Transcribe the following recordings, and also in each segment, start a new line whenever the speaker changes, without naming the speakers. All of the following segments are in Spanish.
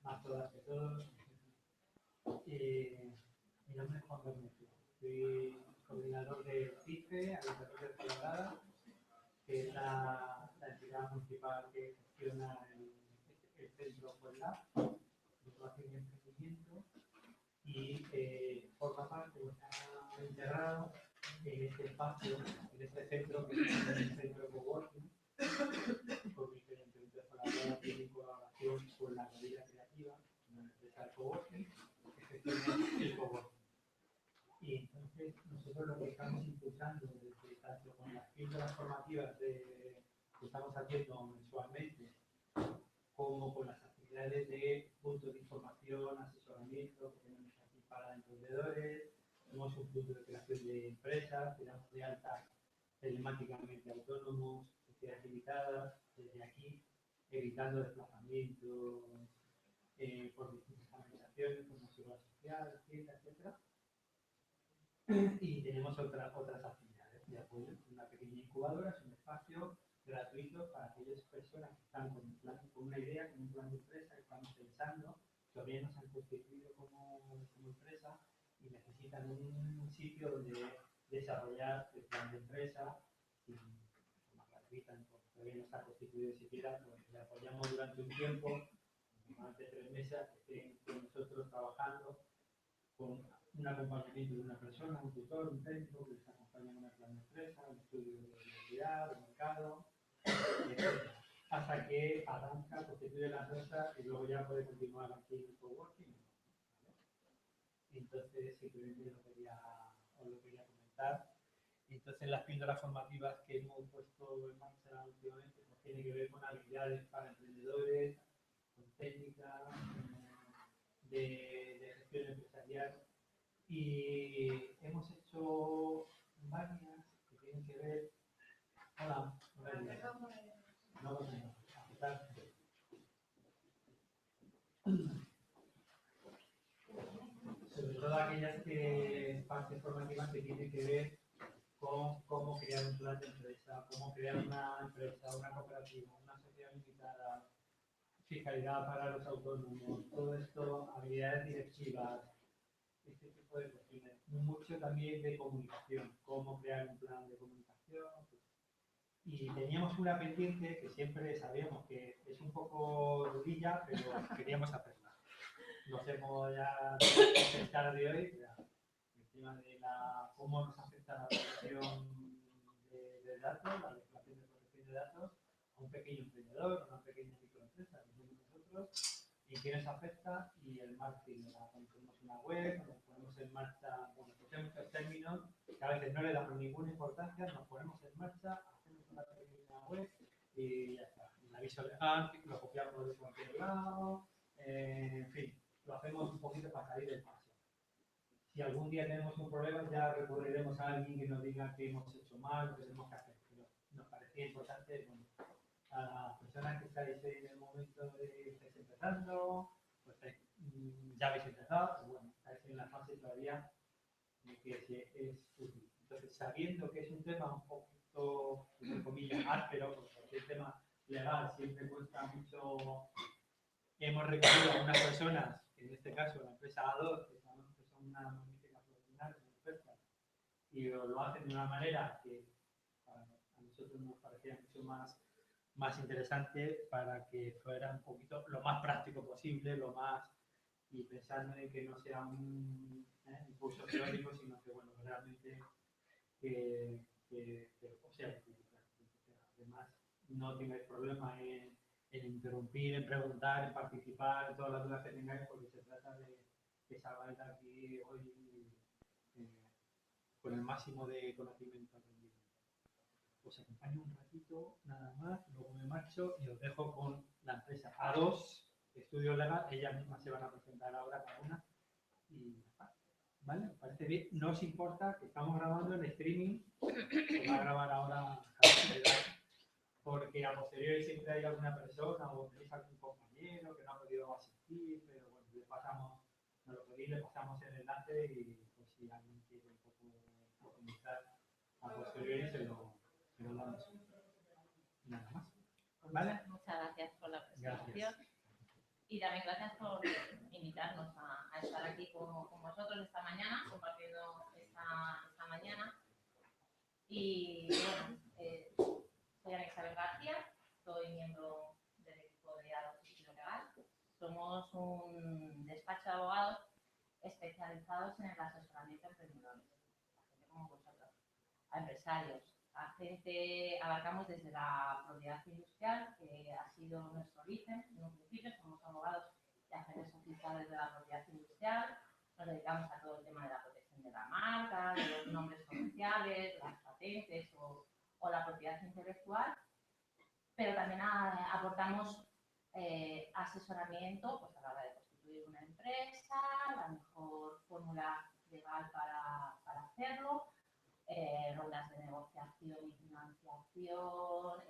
a todas y a todos. Mi nombre es Juan Bermúdez. Soy coordinador de CIFE, Agrupación de Colaborada, que es la entidad municipal que gestiona el centro COLLAB de innovación y emprendimiento, y forma parte, está integrado en este espacio, en este centro, que es el centro coworking, con diferentes empresas colaboradoras y colaboración con la Movida Creativa, una empresa de coworking, que gestiona el coworking. Y entonces nosotros lo que estamos impulsando desde tanto con las píldoras formativas que estamos haciendo mensualmente, como con las actividades de puntos de información, asesoramiento que tenemos aquí para emprendedores, tenemos un punto de creación de empresas, tenemos de alta telemáticamente autónomos, sociedades limitadas, desde aquí, evitando desplazamientos por distintas organizaciones como Seguridad Social, Hacienda, etc. Y tenemos otras actividades de apoyo. Una pequeña incubadora es un espacio gratuito para aquellas personas que están con una idea, con un plan de empresa, que están pensando, todavía no se han constituido como empresa y necesitan un sitio donde desarrollar el plan de empresa y de forma gratuita, porque todavía no está constituido siquiera, pues le apoyamos durante un tiempo, más de 3 meses, que estén con nosotros trabajando con un acompañamiento de una persona, un tutor, un técnico que les acompaña en una plan de empresa, un estudio de viabilidad, de mercado, etc. Hasta que arranca, constituye la empresa y luego ya puede continuar aquí en el coworking. ¿Vale? Entonces, simplemente os lo quería comentar. Entonces, las píldoras formativas que hemos puesto en marcha últimamente pues, tienen que ver con habilidades para emprendedores, con técnicas de gestión empresarial. Y hemos hecho varias que tienen que ver. Hola, no, sobre todo aquellas partes formativas que tienen que ver con cómo crear un plan de empresa, cómo crear una empresa, una cooperativa, una sociedad limitada, fiscalidad para los autónomos, todo esto, habilidades directivas, este tipo de cuestiones. Mucho también de comunicación, cómo crear un plan de comunicación. Y teníamos una pendiente que siempre sabíamos que es un poco rudilla, pero queríamos hacerla. Nos hemos ya pensado de hoy, el tema de cómo nos afecta la protección de datos, la legislación de protección de datos, a un pequeño emprendedor, a una pequeña microempresa, que somos nosotros, y qué nos afecta, y el marketing. Cuando tenemos una web, cuando ponemos en marcha, bueno, pues hay muchos términos que a veces no le damos ninguna importancia, nos ponemos en marcha, hacemos una pequeña web y ya está. El aviso legal, lo copiamos de cualquier lado, en fin, lo hacemos un poquito para salir del paso. Si algún día tenemos un problema, ya recurriremos a alguien que nos diga que hemos hecho mal, lo que tenemos que hacer. Pero nos parecía importante, bueno, a las personas que estáis en el momento de que estáis empezando, pues ya habéis empezado, pero bueno, estáis en la fase todavía de que es útil. Entonces, sabiendo que es un tema un poquito, entre comillas, áspero, porque cualquier tema legal siempre cuesta mucho. Hemos recurrido a unas personas, en este caso la empresa A2, que son una magnífica profesional de expertas, y lo hacen de una manera que a nosotros nos parecía mucho más interesante para que fuera un poquito lo más práctico posible, y pensando en que no sea un impulso teórico, sino que bueno, realmente además no tengáis problema en interrumpir, en preguntar, en participar, en todas las dudas que tengáis, porque se trata de que salgáis de aquí hoy con el máximo de conocimiento aprendido. Os acompaño un ratito, nada más, luego me marcho y os dejo con la empresa A2, Estudios Legal, ellas mismas se van a presentar ahora cada una y ¿vale? ¿Os parece bien? No os importa que estamos grabando en streaming, se va a grabar ahora porque a posteriori siempre hay alguna persona o tenéis algún compañero que no ha podido asistir, pero bueno, nos lo pedís, le pasamos el enlace y pues si alguien quiere un poco profundizar a posteriori se lo damos. Nada más. ¿Vale?
Muchas gracias por la presentación.
Gracias.
Y también gracias por invitarnos a estar aquí con vosotros esta mañana, compartiendo esta mañana. Y bueno, soy Ana Isabel García, soy miembro del equipo de Adopción Legal. Somos un despacho de abogados especializados en el asesoramiento a emprendedores, a gente como vosotros, a empresarios, a gente, abarcamos desde la propiedad industrial, que ha sido nuestro origen. En un principio somos abogados y agentes oficiales de la propiedad industrial, nos dedicamos a todo el tema de la protección de la marca, de los nombres comerciales, las patentes o la propiedad intelectual, pero también aportamos asesoramiento pues, a la hora de constituir una empresa, la mejor fórmula legal para hacerlo, rondas de negociación y financiación,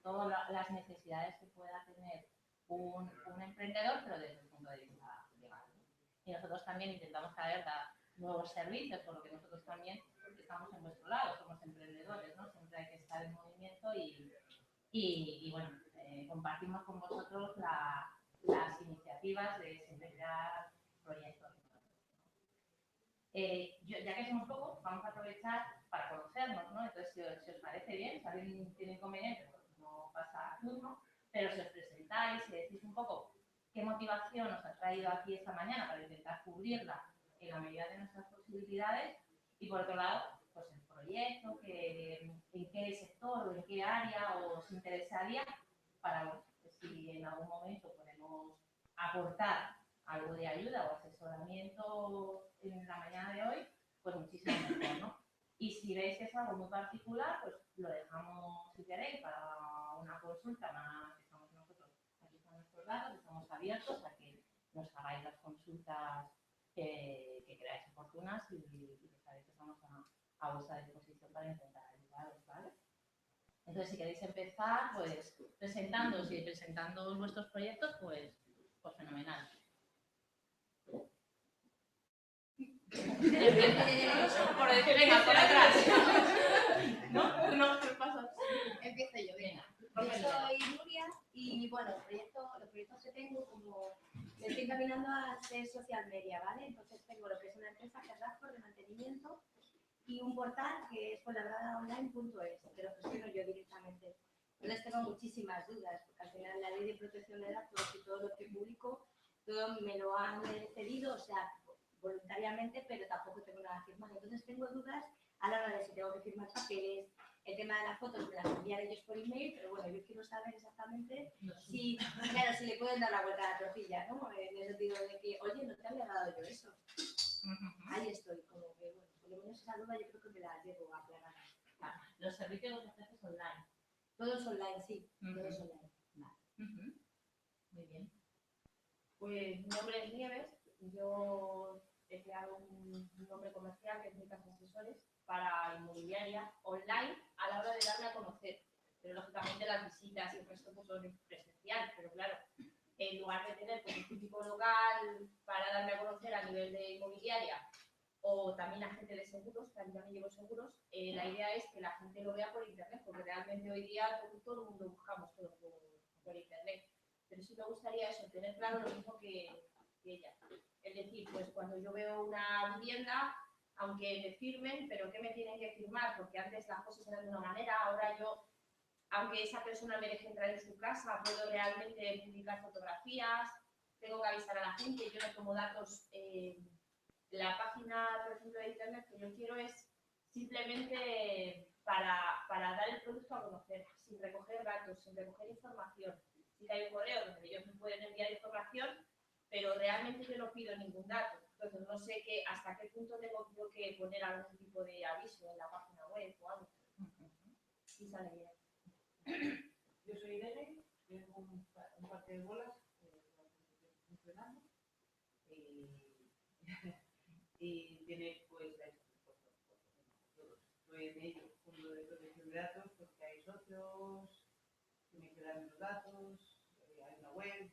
todas las necesidades que pueda tener un emprendedor, pero desde el punto de vista legal. Y nosotros también intentamos dar nuevos servicios, por lo que nosotros también estamos en vuestro lado, somos emprendedores, ¿no? Siempre hay que estar en movimiento y bueno, compartimos con vosotros las iniciativas de siempre crear proyectos. Ya que somos pocos, vamos a aprovechar para conocernos, ¿no? Entonces, si os parece bien, si alguien tiene inconveniente, pues no pasa a turno, pero si os presentáis y decís un poco qué motivación os ha traído aquí esta mañana para intentar cubrirla en la medida de nuestras posibilidades, y por otro lado, pues el proyecto, en qué sector o en qué área os interesaría, para si en algún momento podemos aportar algo de ayuda o asesoramiento en la mañana de hoy, pues muchísimo mejor, ¿no? Y si veis que es algo muy particular, pues lo dejamos, si queréis, para una consulta más. Estamos nosotros, aquí están nuestros datos, estamos abiertos a que nos hagáis las consultas que creáis oportunas y que sabéis que estamos a vuestra disposición para intentar ayudaros, ¿vale? Entonces, si queréis empezar, pues presentándoos y presentando vuestros proyectos, pues fenomenal. Venga, por atrás. No, ¿qué pasa?
Empiezo yo, venga. Yo soy Nuria y bueno, los proyectos que tengo, como me estoy encaminando a ser social media, ¿vale? Entonces tengo lo que es una empresa que es Rascor de mantenimiento y un portal que es fuenlabradaonline.es, que lo gestiono yo directamente. Entonces tengo muchísimas dudas, porque al final la ley de protección de datos y todo lo que publico, todo me lo han cedido, o sea, voluntariamente, pero tampoco tengo nada firmado. Entonces tengo dudas a la hora de si tengo que firmar papeles. El tema de las fotos me las envían ellos por email, pero bueno, yo quiero saber exactamente si, claro, si le pueden dar la vuelta a la tortilla, ¿no? En el sentido de que, oye, no te había dado yo eso. Ahí estoy, como que, bueno, por lo menos esa duda yo creo que me la llevo a aclarar.
Los servicios los haces online.
Todos online, sí, todos online.
Vale. Muy bien.
Pues mi nombre es Nieves, yo he creado un nombre comercial que es Mi Casa Asesores para inmobiliaria online a la hora de darme a conocer. Pero lógicamente las visitas y el resto pues, son presencial, pero claro, en lugar de tener pues, un típico local para darme a conocer a nivel de inmobiliaria o también a gente de seguros, que también llevo seguros, la idea es que la gente lo vea por internet, porque realmente hoy día todo el mundo buscamos todo por internet. Pero sí me gustaría eso, tener claro lo mismo que ella. Es decir, pues cuando yo veo una vivienda, aunque me firmen, pero ¿qué me tienen que firmar? Porque antes las cosas eran de una manera, ahora yo, aunque esa persona me deje entrar en su casa, puedo realmente publicar fotografías, tengo que avisar a la gente, yo no tomo datos. La página, por ejemplo, de internet que yo quiero es simplemente para dar el producto a conocer, sin recoger datos, sin recoger información. Sí que hay un correo donde ellos me pueden enviar información, pero realmente yo no pido ningún dato. Entonces no sé hasta qué punto tengo yo que poner algún tipo de aviso en la página web o algo. Y sale bien.
Yo soy Irene, tengo un parque de bolas funcionando y tiene pues estoy en ello, fondo de protección de datos, porque hay socios, tienen que darme los datos, hay una web,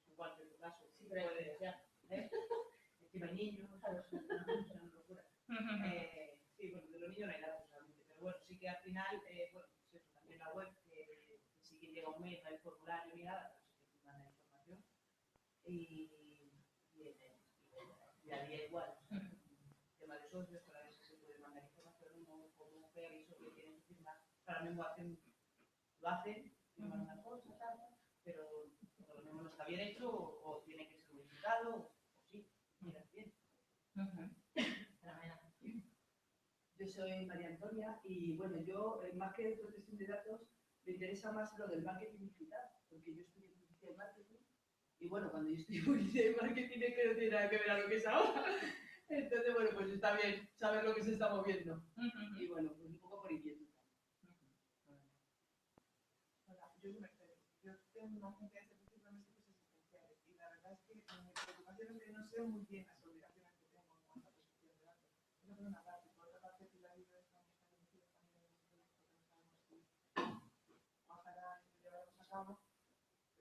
igual que en tu caso,
sí, pero
encima hay niños, ¿sabes? Es una locura. Sí, bueno, de los niños no hay nada totalmente, pero bueno, sí que al final, bueno, pues eso, también la web, que sí que llega un mail, no hay formulario ni nada, pero sí que te manda información. y a día igual. El tema de socios, cada vez se puede mandar información, como preaviso que tienen que firmar. Ahora mismo lo hacen, firman una cosa, tal, pero lo mismo no está bien hecho o tiene que ser modificado, o sí, mira bien.
Yo soy María Antonia y bueno, yo más que de protección de datos me interesa más lo del marketing digital, porque yo estudié publicidad y marketing y bueno, cuando yo estudié publicidad y marketing es que no tiene nada que ver a lo que es ahora. Entonces, bueno, pues está bien saber lo que se está moviendo. Y bueno, pues un poco por inquietud.
Hola, yo soy Mercedes. Yo tengo una agencia de servicios domésticos asistenciales y la verdad es que mi preocupación es que no sé muy bien las obligaciones que tengo en cuanto a protección de datos. Eso por una parte. Por otra parte, Pilar y yo estamos tan metidos también en este proyecto que no sabemos si ojalá llevaremos a cabo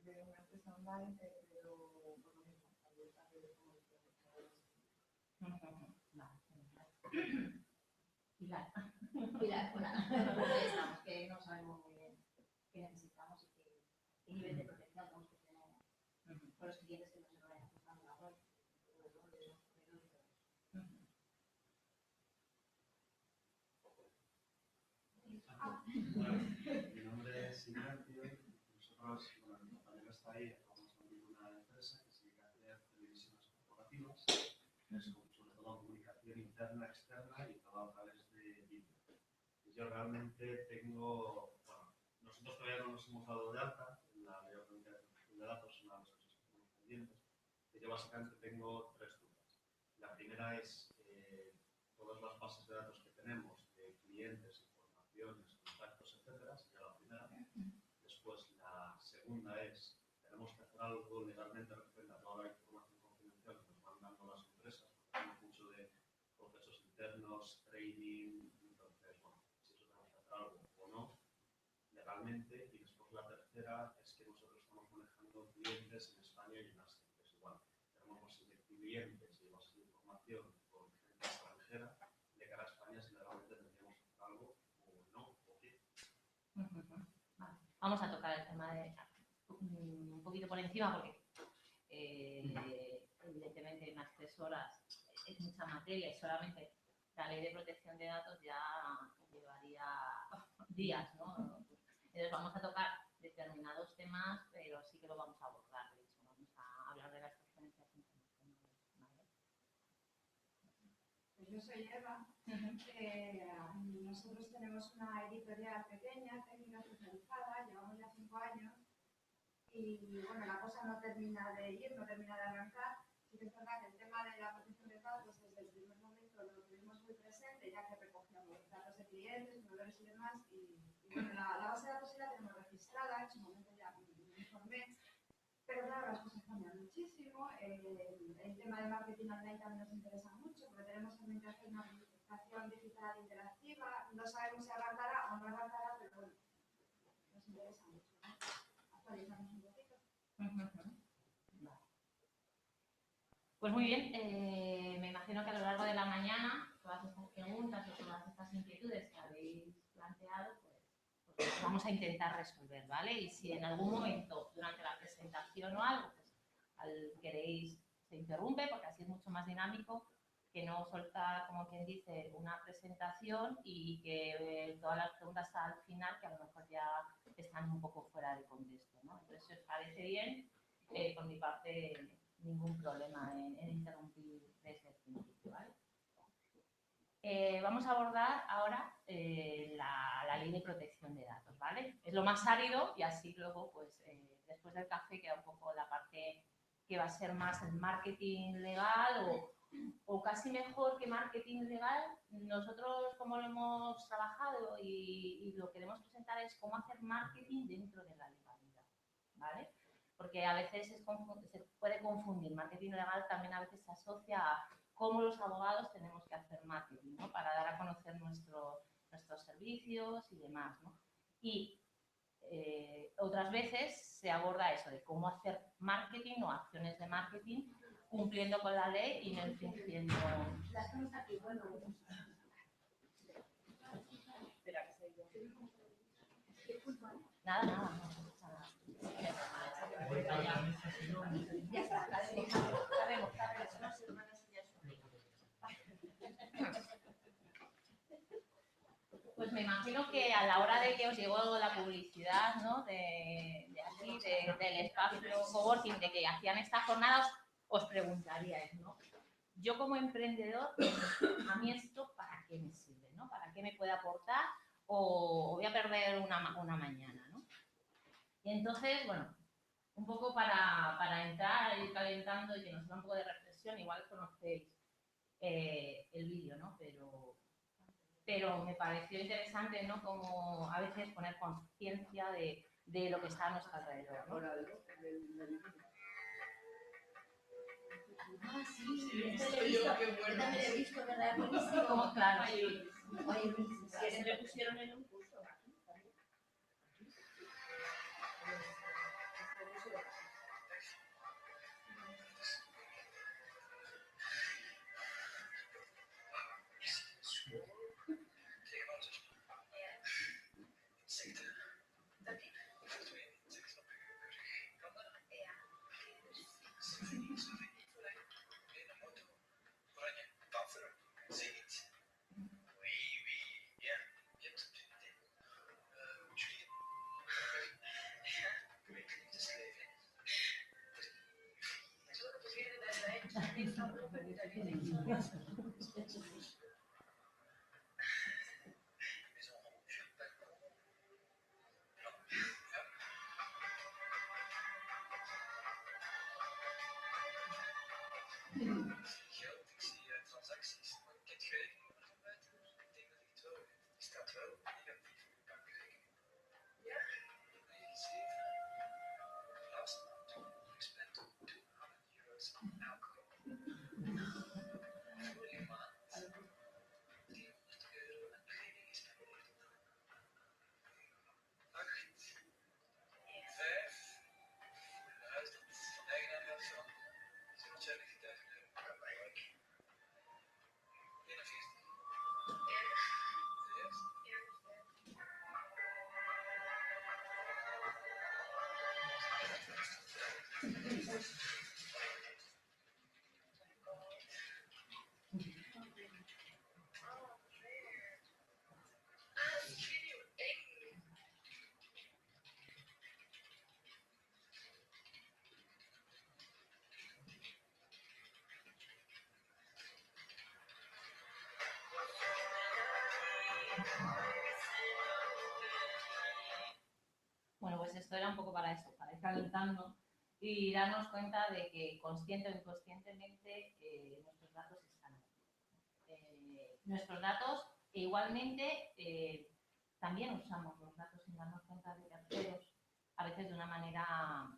de una empresa online, pero por lo mismo, también hace de como
Pilar, hola. Ahí estamos, que no sabemos muy bien qué necesitamos y qué nivel de protección tenemos que tener con los clientes que nos se vayan ajustando la web, los roles, los proveedores y todo eso.
Mi nombre es Ignacio. Nosotros, bueno, mi compañero está ahí, acabamos de abrir una empresa que se dedica a hacer televisiones corporativas, sobre todo comunicación interna, externa y todo a través de vídeo. Yo realmente tengo, bueno, nosotros todavía no nos hemos dado de alta en la ley orgánica de protección de datos, una de las cosas que tenemos pendientes, que yo básicamente tengo tres dudas. La primera es todas las bases de datos que tenemos de clientes, informaciones, contactos, etcétera, sería la primera. Después, la segunda es, tenemos que hacer algo legalmente referente a toda la información confidencial que nos van dando las empresas, porque hay mucho de procesos internos, trading, entonces, bueno, si eso tenemos que hacer algo o no, legalmente. Y después la tercera es que nosotros estamos manejando clientes en España y en Asia, que es igual. Tenemos bases de clientes y bases de información con gente extranjera, de cara a España si legalmente tendríamos que hacer algo o no, o qué.
Vamos a tocar el tema de un poquito por encima porque evidentemente en las 3 horas es mucha materia y solamente la ley de protección de datos ya llevaría días, ¿no? Entonces vamos a tocar determinados temas, pero sí que lo vamos a abordar. De hecho, vamos a hablar de las transferencias internacionales, ¿vale?
Pues yo soy Eva. Nosotros tenemos una editorial pequeña, técnica especializada, llevamos ya 5 años y bueno, la cosa no termina de ir, no termina de arrancar. Sí que es verdad que el tema de la protección de datos desde el primer momento lo tuvimos muy presente, ya que recogíamos datos de clientes, proveedores y demás. Y bueno, la base de datos sí la tenemos registrada, en su momento ya me informé. Pero claro, las cosas cambian muchísimo. El tema de marketing online también nos interesa mucho porque tenemos en mente hacer una publicación digital interactiva. No sabemos si arrancará o no arrancará, pero bueno, nos interesa mucho, ¿no? Actualizamos un poquito.
Pues muy bien, me imagino que a lo largo de la mañana todas estas preguntas o todas estas inquietudes que habéis planteado, pues vamos a intentar resolver, ¿vale? Y si en algún momento durante la presentación o algo, pues queréis, se interrumpe, porque así es mucho más dinámico que no soltar, como quien dice, una presentación y que todas las preguntas al final, que a lo mejor ya están un poco fuera de contexto, ¿no? Entonces, si os parece bien, por mi parte, ningún problema en interrumpir desde el principio, ¿vale? Vamos a abordar ahora la ley de protección de datos, ¿vale? Es lo más árido y así luego, pues, después del café queda un poco la parte que va a ser más el marketing legal o casi mejor que marketing legal. Nosotros, como lo hemos trabajado y lo queremos presentar, es cómo hacer marketing dentro de la legalidad, ¿vale? Porque a veces se puede confundir. Marketing legal también a veces se asocia a cómo los abogados tenemos que hacer marketing, ¿no? Para dar a conocer nuestros servicios y demás, ¿no? Y otras veces se aborda eso de cómo hacer marketing o acciones de marketing cumpliendo con la ley y no infringiendo.
La hacemos aquí, bueno.
Espera, que se ha ido.
Qué culpa, ¿no?
Nada, no pasa nada.
Ya está,
Sabemos.
somos hermanas y ya somos.
Pues me imagino que a la hora de que os llegó la publicidad, ¿no? de aquí, del espacio coworking, de que hacían estas jornadas, os preguntaríais, ¿no? Yo como emprendedor, a mí esto para qué me sirve, ¿no? ¿Para qué me puede aportar? O voy a perder una mañana, ¿no? Y entonces, bueno, un poco para entrar, ir calentando y que nos da un poco de reflexión, igual conocéis el vídeo, ¿no? Pero me pareció interesante, ¿no? Como a veces poner conciencia de lo que está a nuestro alrededor, ¿no?
Ah, sí, esto lo he visto, yo también lo he visto, ¿verdad? Buenísimo.
Como, claro,
Oye, buenísimo.
Que se le pusieron en un curso.
Bueno, pues esto era un poco para eso, para ir calentando y darnos cuenta de que consciente o inconscientemente nuestros datos están ahí. Nuestros datos, e igualmente, también usamos los datos sin darnos cuenta de terceros, a veces de una manera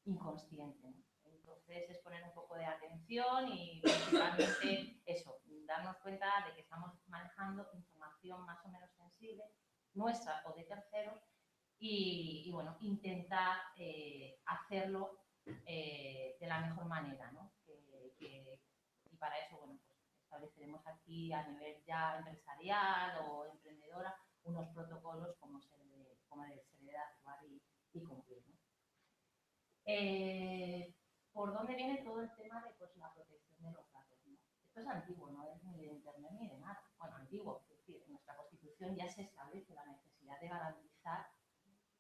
inconsciente, ¿no? Entonces es poner un poco de atención y principalmente eso, darnos cuenta de que estamos manejando información más o menos sensible, nuestra o de terceros, y bueno, intentar hacerlo de la mejor manera, ¿no? Y para eso, bueno, pues estableceremos aquí a nivel ya empresarial o emprendedora unos protocolos como se debe actuar y cumplir, ¿no? ¿Por dónde viene todo el tema de pues, la protección de los datos, ¿no? Esto es antiguo, no es ni de internet ni de nada. Bueno, antiguo, es decir, en nuestra Constitución ya se establece la necesidad de garantizar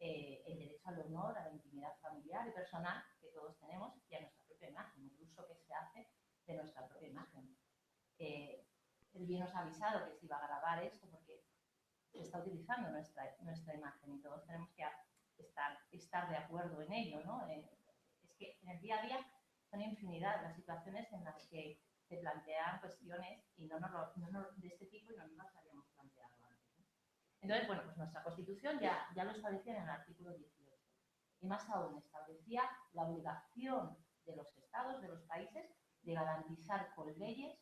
el derecho al honor, a la intimidad familiar y personal que todos tenemos y a nuestra propia imagen, el uso que se hace de nuestra propia imagen. Él bien nos ha avisado que se iba a grabar esto porque se está utilizando nuestra imagen y todos tenemos que estar de acuerdo en ello, ¿no? Es que en el día a día son infinidad las situaciones en las que se plantean cuestiones y de este tipo y no nos las habíamos planteado antes, ¿no? Entonces, bueno, pues nuestra Constitución ya lo establecía en el artículo 18 y más aún establecía la obligación de los estados, de los países, de garantizar con leyes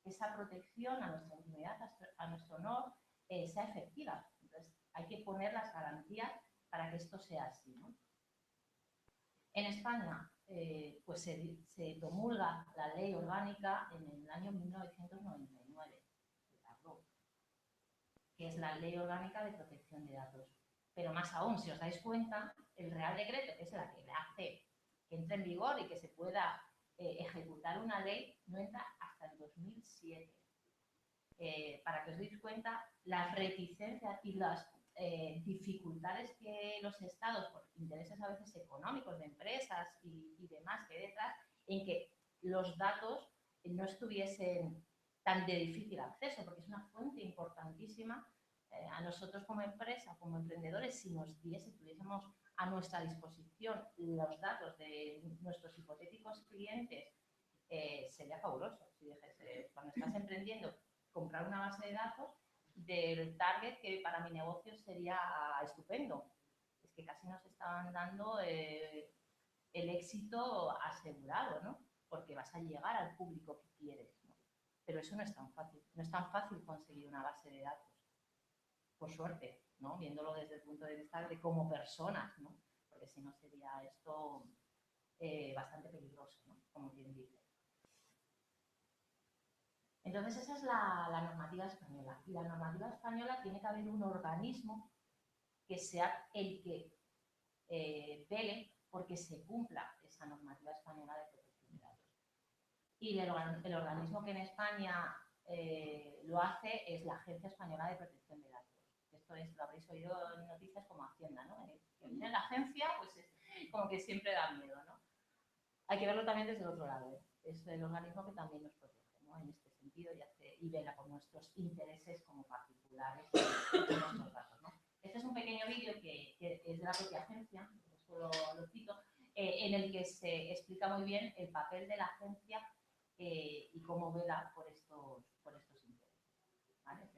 esa protección a nuestra intimidad, a nuestro honor, sea efectiva. Entonces, hay que poner las garantías para que esto sea así, ¿no? En España, pues se promulga la ley orgánica en el año 1999, que es la Ley Orgánica de Protección de Datos. Pero más aún, si os dais cuenta, el Real Decreto, que es la que hace que entre en vigor y que se pueda ejecutar una ley, no entra hasta el 2007. Para que os deis cuenta, las reticencias y las dificultades que los estados, por intereses a veces económicos de empresas y demás que hay detrás, en que los datos no estuviesen tan de difícil acceso, porque es una fuente importantísima a nosotros como empresa, como emprendedores, si nos tuviésemos a nuestra disposición los datos de nuestros hipotéticos clientes, sería fabuloso. Si dijese, cuando estás emprendiendo, comprar una base de datos del target que para mi negocio sería estupendo. Es que casi nos estaban dando el éxito asegurado, ¿no? Porque vas a llegar al público que quieres, ¿no? Pero eso no es tan fácil. No es tan fácil conseguir una base de datos. Por suerte, ¿no? Viéndolo desde el punto de vista de como personas, ¿no? Porque si no sería esto bastante peligroso, ¿no? Como quien dice. Entonces esa es la normativa española. Y la normativa española tiene que haber un organismo que sea el que vele porque se cumpla esa normativa española de protección de datos. Y el organismo que en España lo hace es la Agencia Española de Protección de Datos. Esto es, lo habréis oído en noticias como Hacienda, ¿no? Que viene la agencia, pues es como que siempre da miedo, ¿no? Hay que verlo también desde el otro lado. Es el organismo que también nos protege, ¿no? En este sentido y vela por nuestros intereses como particulares y nuestros datos, ¿no? Este es un pequeño vídeo que es de la propia agencia, por eso lo cito, en el que se explica muy bien el papel de la agencia y cómo vela por estos intereses, ¿vale?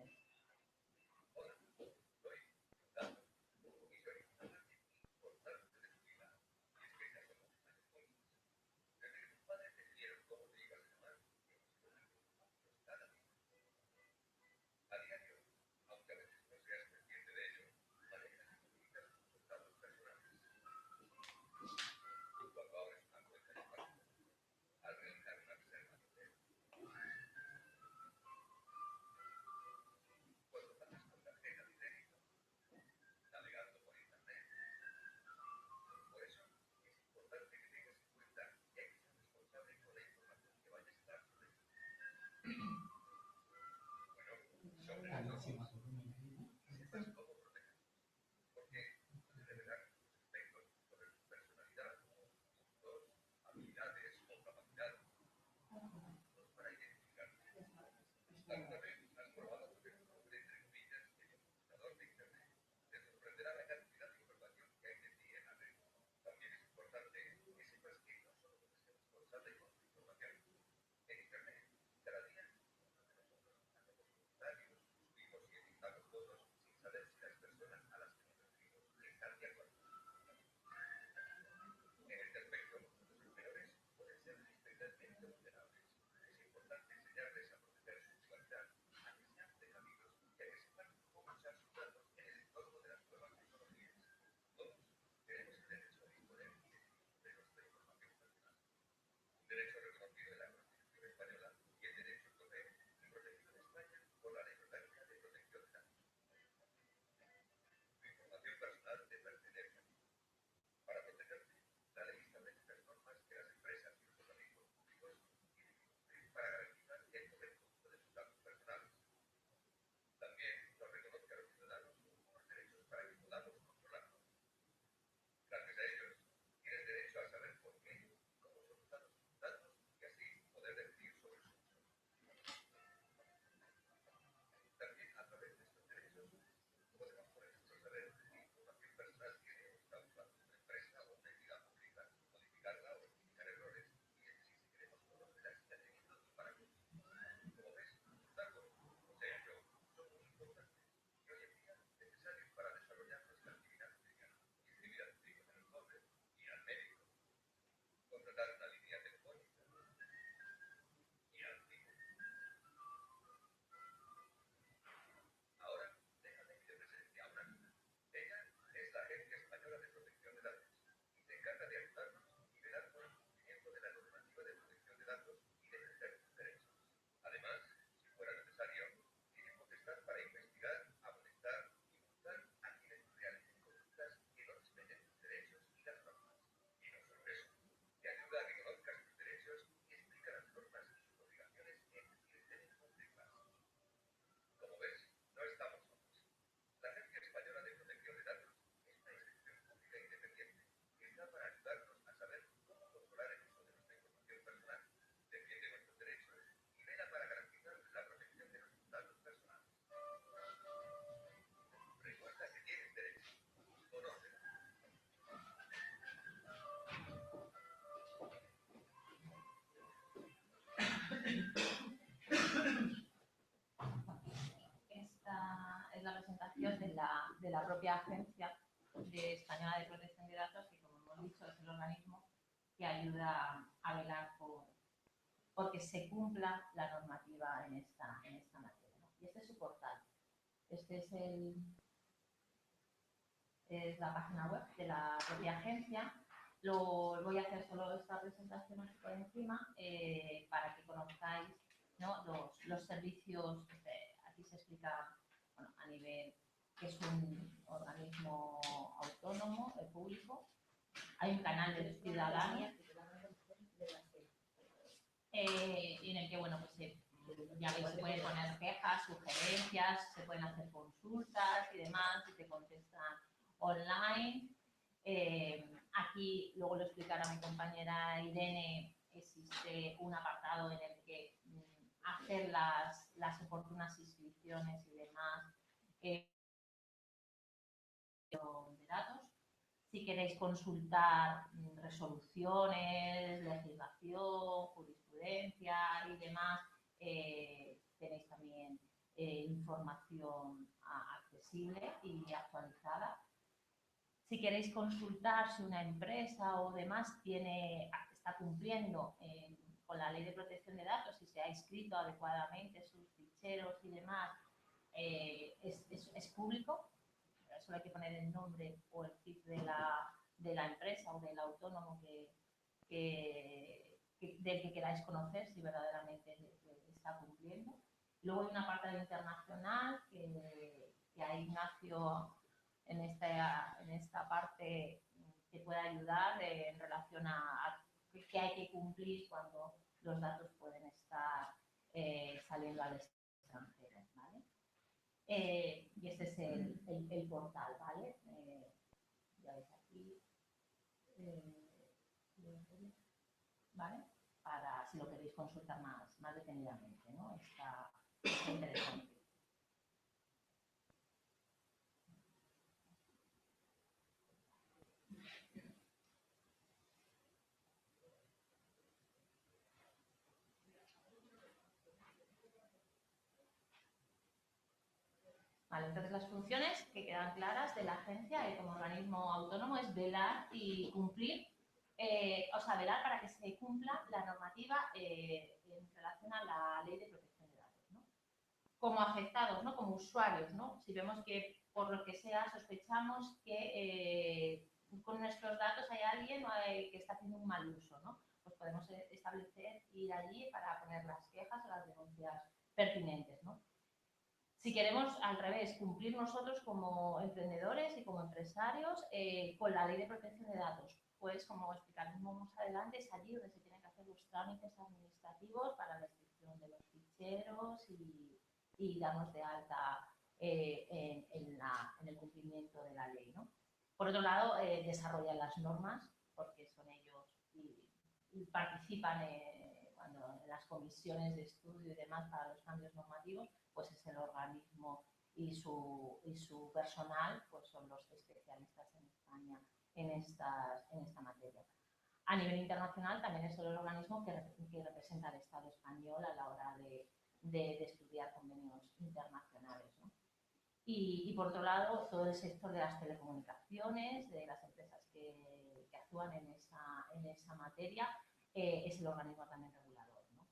servicios de la propia Agencia Española de Protección de Datos, que como hemos dicho es el organismo que ayuda a velar porque se cumpla la normativa en esta materia, ¿no? Y este es su portal. Este es la página web de la propia agencia. Voy a hacer solo esta presentación aquí por encima para que conozcáis, ¿no?, los servicios. Aquí se explica, bueno, a nivel que es un organismo autónomo, público. Hay un canal de los ciudadanos en el que, bueno, pues ya veis, se pueden poner quejas, sugerencias, se pueden hacer consultas y demás, y te contestan online. Aquí, luego lo explicará mi compañera Irene, existe un apartado en el que hacer las oportunas inscripciones y demás de datos. Si queréis consultar resoluciones, legislación, jurisprudencia y demás, tenéis también información accesible y actualizada. Si queréis consultar si una empresa o demás está cumpliendo con la Ley de Protección de Datos, si se ha inscrito adecuadamente sus ficheros y demás, es público. Solo hay que poner el nombre o el CIF de la empresa o del autónomo del que queráis conocer si verdaderamente está cumpliendo. Luego hay una parte internacional que hay Ignacio en esta parte que puede ayudar en relación a qué hay que cumplir cuando los datos pueden estar saliendo al extranjero, ¿vale? Y este es el portal, ¿vale? Ya veis aquí, ¿vale? Para si lo queréis consultar más detenidamente, ¿no? Está interesante. Vale, entonces las funciones que quedan claras de la agencia como organismo autónomo es velar y cumplir, velar para que se cumpla la normativa en relación a la Ley de Protección de Datos, ¿no? Como afectados, ¿no?, como usuarios, ¿no? Si vemos que por lo que sea sospechamos que con nuestros datos hay alguien que está haciendo un mal uso, ¿no? Pues podemos establecer, ir allí para poner las quejas o las denuncias pertinentes, ¿no? Si queremos, al revés, cumplir nosotros como emprendedores y como empresarios con la Ley de Protección de Datos, pues como explicaremos más adelante, es allí donde se tienen que hacer los trámites administrativos para la inscripción de los ficheros y darnos de alta en el cumplimiento de la ley, ¿no? Por otro lado, desarrollan las normas, porque son ellos y participan cuando en las comisiones de estudio y demás para los cambios normativos, pues es el organismo y su personal, pues son los especialistas en España en esta materia. A nivel internacional también es el organismo que representa al Estado español a la hora de estudiar convenios internacionales, ¿no? Y por otro lado, todo el sector de las telecomunicaciones, de las empresas que actúan en esa materia, es el organismo también regulador, ¿no?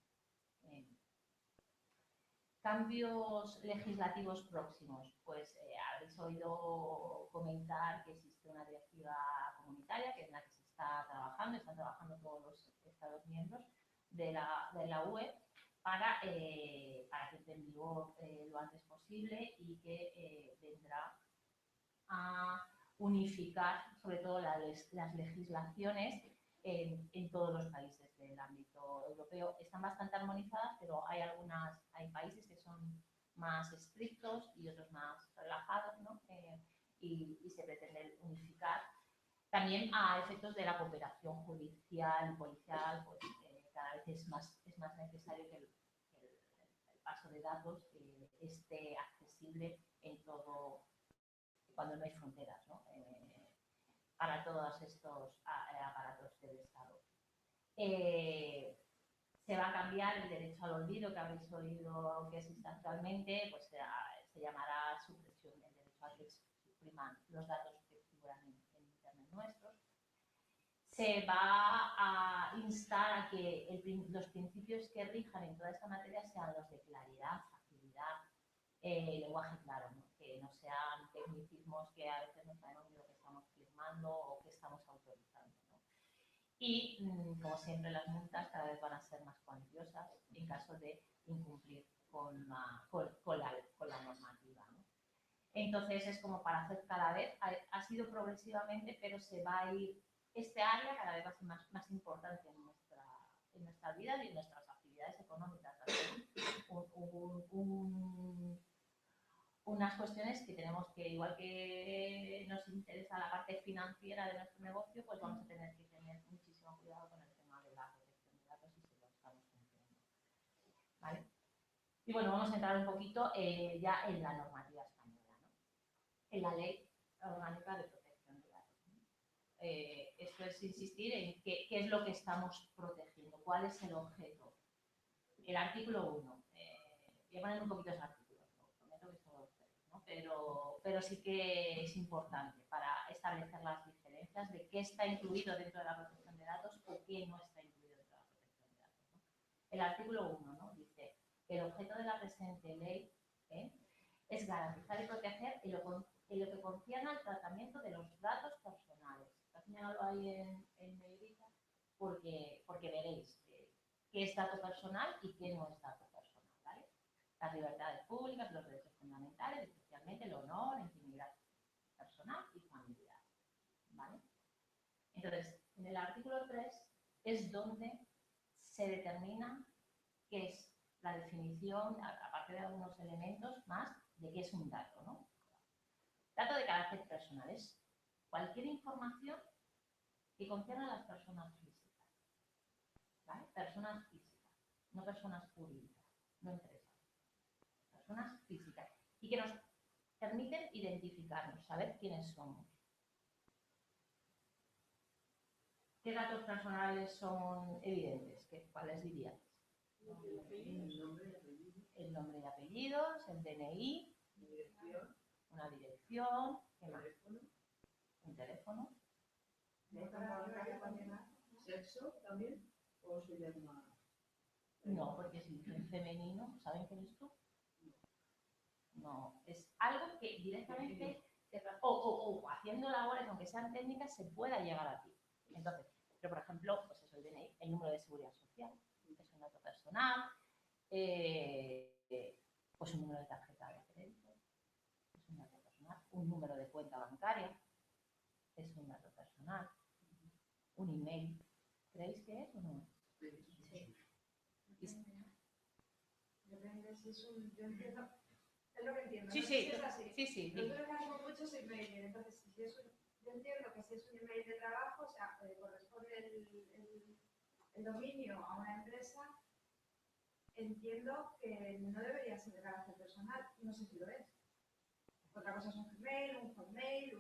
Cambios legislativos próximos. Pues habéis oído comentar que existe una directiva comunitaria que es la que se está trabajando, están trabajando todos los Estados miembros de la UE para que entre en vigor lo antes posible y que vendrá a unificar sobre todo las legislaciones en todos los países del ámbito europeo. Están bastante armonizadas, pero hay países que son más estrictos y otros más relajados, ¿no? Y se pretende unificar. También a efectos de la cooperación judicial y policial, pues cada vez es más necesario que el paso de datos esté accesible en todo, cuando no hay fronteras, ¿no? Para todos estos aparatos del Estado. Se va a cambiar el derecho al olvido, que habéis oído que existe actualmente, pues se llamará supresión del derecho a que supriman los datos que figuran en Internet nuestros. Se va a instar a que los principios que rijan en toda esta materia sean los de claridad, facilidad, lenguaje claro, ¿no? Que no sean tecnicismos que a veces no sabemos de lo que estamos firmando o que estamos autorizando, ¿no? Y, como siempre, las multas cada vez van a ser más cuantiosas en caso de incumplir con la normativa, ¿no? Entonces, es como para hacer cada vez, ha sido progresivamente, pero se va a ir, este área cada vez va a ser más importante en nuestra vida y en nuestras actividades económicas. Unas cuestiones que tenemos que, igual que nos interesa la parte financiera de nuestro negocio, pues vamos a tener que tener muchísimo cuidado con el tema de la protección de datos y si lo estamos cumpliendo, ¿vale? Y bueno, vamos a entrar un poquito ya en la normativa española, ¿no? En la Ley Orgánica de Protección de Datos, ¿no? Esto es insistir en qué es lo que estamos protegiendo, cuál es el objeto. El artículo 1. Voy a poner un poquito ese artículo, ¿no? Prometo que solo ustedes, ¿no? Pero sí que es importante para establecer las diferencias de qué está incluido dentro de la protección de datos o qué no está incluido dentro de la protección de datos, ¿no? El artículo 1, ¿no? Dice: el objeto de la presente ley es garantizar y proteger en lo que concierne al tratamiento de los datos personales. Está señalado ahí en negrita porque veréis qué es dato personal y qué no es dato personal, ¿vale? Las libertades públicas, los derechos fundamentales, especialmente el honor, la intimidad personal y familiar, ¿vale? Entonces, en el artículo 3 es donde se determina qué es la definición, aparte de algunos elementos más, de qué es un dato, ¿no? Dato de carácter personal es cualquier información que concierne a las personas físicas, ¿vale? Personas físicas, no personas jurídicas, no empresas, personas físicas, y que nos permiten identificarnos, saber quiénes somos. ¿Qué datos personales son evidentes? ¿Cuáles diríais? El nombre y apellidos, el DNI, una dirección, ¿qué más? Un teléfono.
¿Sexo también? ¿O se llama?
No, porque si es femenino, ¿saben quién eres tú? No, es algo que directamente, o haciendo labores, aunque sean técnicas, se pueda llegar a ti. Entonces, pero por ejemplo, pues eso, el DNI, el número de seguridad social, es un dato personal, pues un número de tarjeta de crédito, es un dato personal, un número de cuenta bancaria, es un dato personal, un email, ¿creéis que es o no es? Sí.
Depende si es un... Yo entiendo... Es lo que entiendo.
Sí,
¿no?
sí,
Si es así.
sí.
Nosotros tenemos muchos emails, entonces si es un... Yo entiendo que si es un email de trabajo, o sea, corresponde el dominio a una empresa, entiendo que no debería ser de carácter personal, no sé si lo es. Otra cosa es un Gmail, un Hotmail,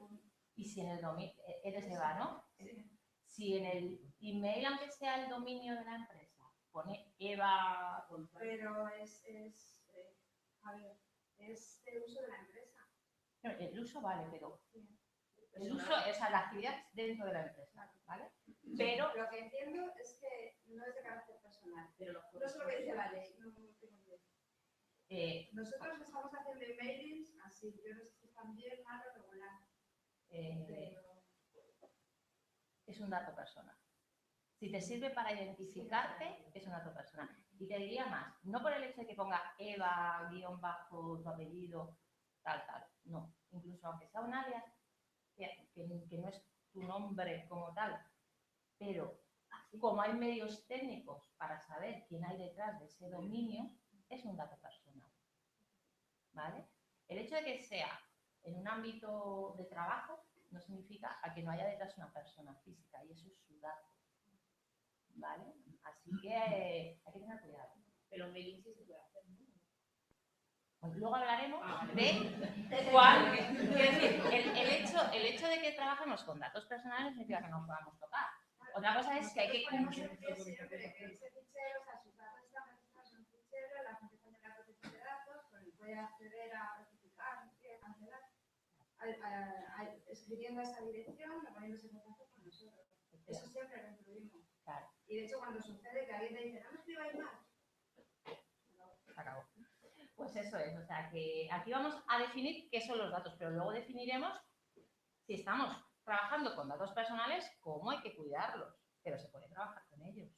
Y si en el dominio, eres Eva, ¿no?
Sí.
Si en el email, aunque sea el dominio de la empresa, pone Eva...
Pero es el uso de la empresa.
No, el uso vale, pero
Sí.
el uso, o sea, la actividad dentro de la empresa, ¿vale? Pero
Lo que entiendo es que no es de carácter personal.
Pero
No es lo que dice la ley. No tengo ni idea. Nosotros estamos haciendo emailings así. Yo no sé si están bien, mal o regular.
es un dato personal. Si te sirve para identificarte, es un dato personal. Y te diría más, no por el hecho de que ponga Eva, guión bajo, tu apellido, tal. No, incluso aunque sea un alias, que no es tu nombre como tal, pero como hay medios técnicos para saber quién hay detrás de ese dominio, es un dato personal, ¿vale? El hecho de que sea en un ámbito de trabajo no significa a que no haya detrás una persona física, y eso es su dato, ¿vale? Así que hay que tener cuidado.
Pero mailing sí se puede hacer, ¿no?
Pues luego hablaremos de cuál. Es decir, el hecho de que trabajemos con datos personales no significa que no podamos tocar. Otra cosa es que hay que cumplir.
Siempre que ese fichero, o sea, sus datos están registrados en un fichero, la Fundación de la Protección de Datos, pues puede acceder a rectificar, cancelar. escribiendo esa dirección o poniéndose en contacto con nosotros. Eso siempre lo incluimos.
Claro.
Y de hecho cuando sucede que alguien te dice, no me escribáis más,
Se acabó. Pues eso es, o sea que aquí vamos a definir qué son los datos, pero luego definiremos si estamos trabajando con datos personales, cómo hay que cuidarlos, pero se puede trabajar con ellos.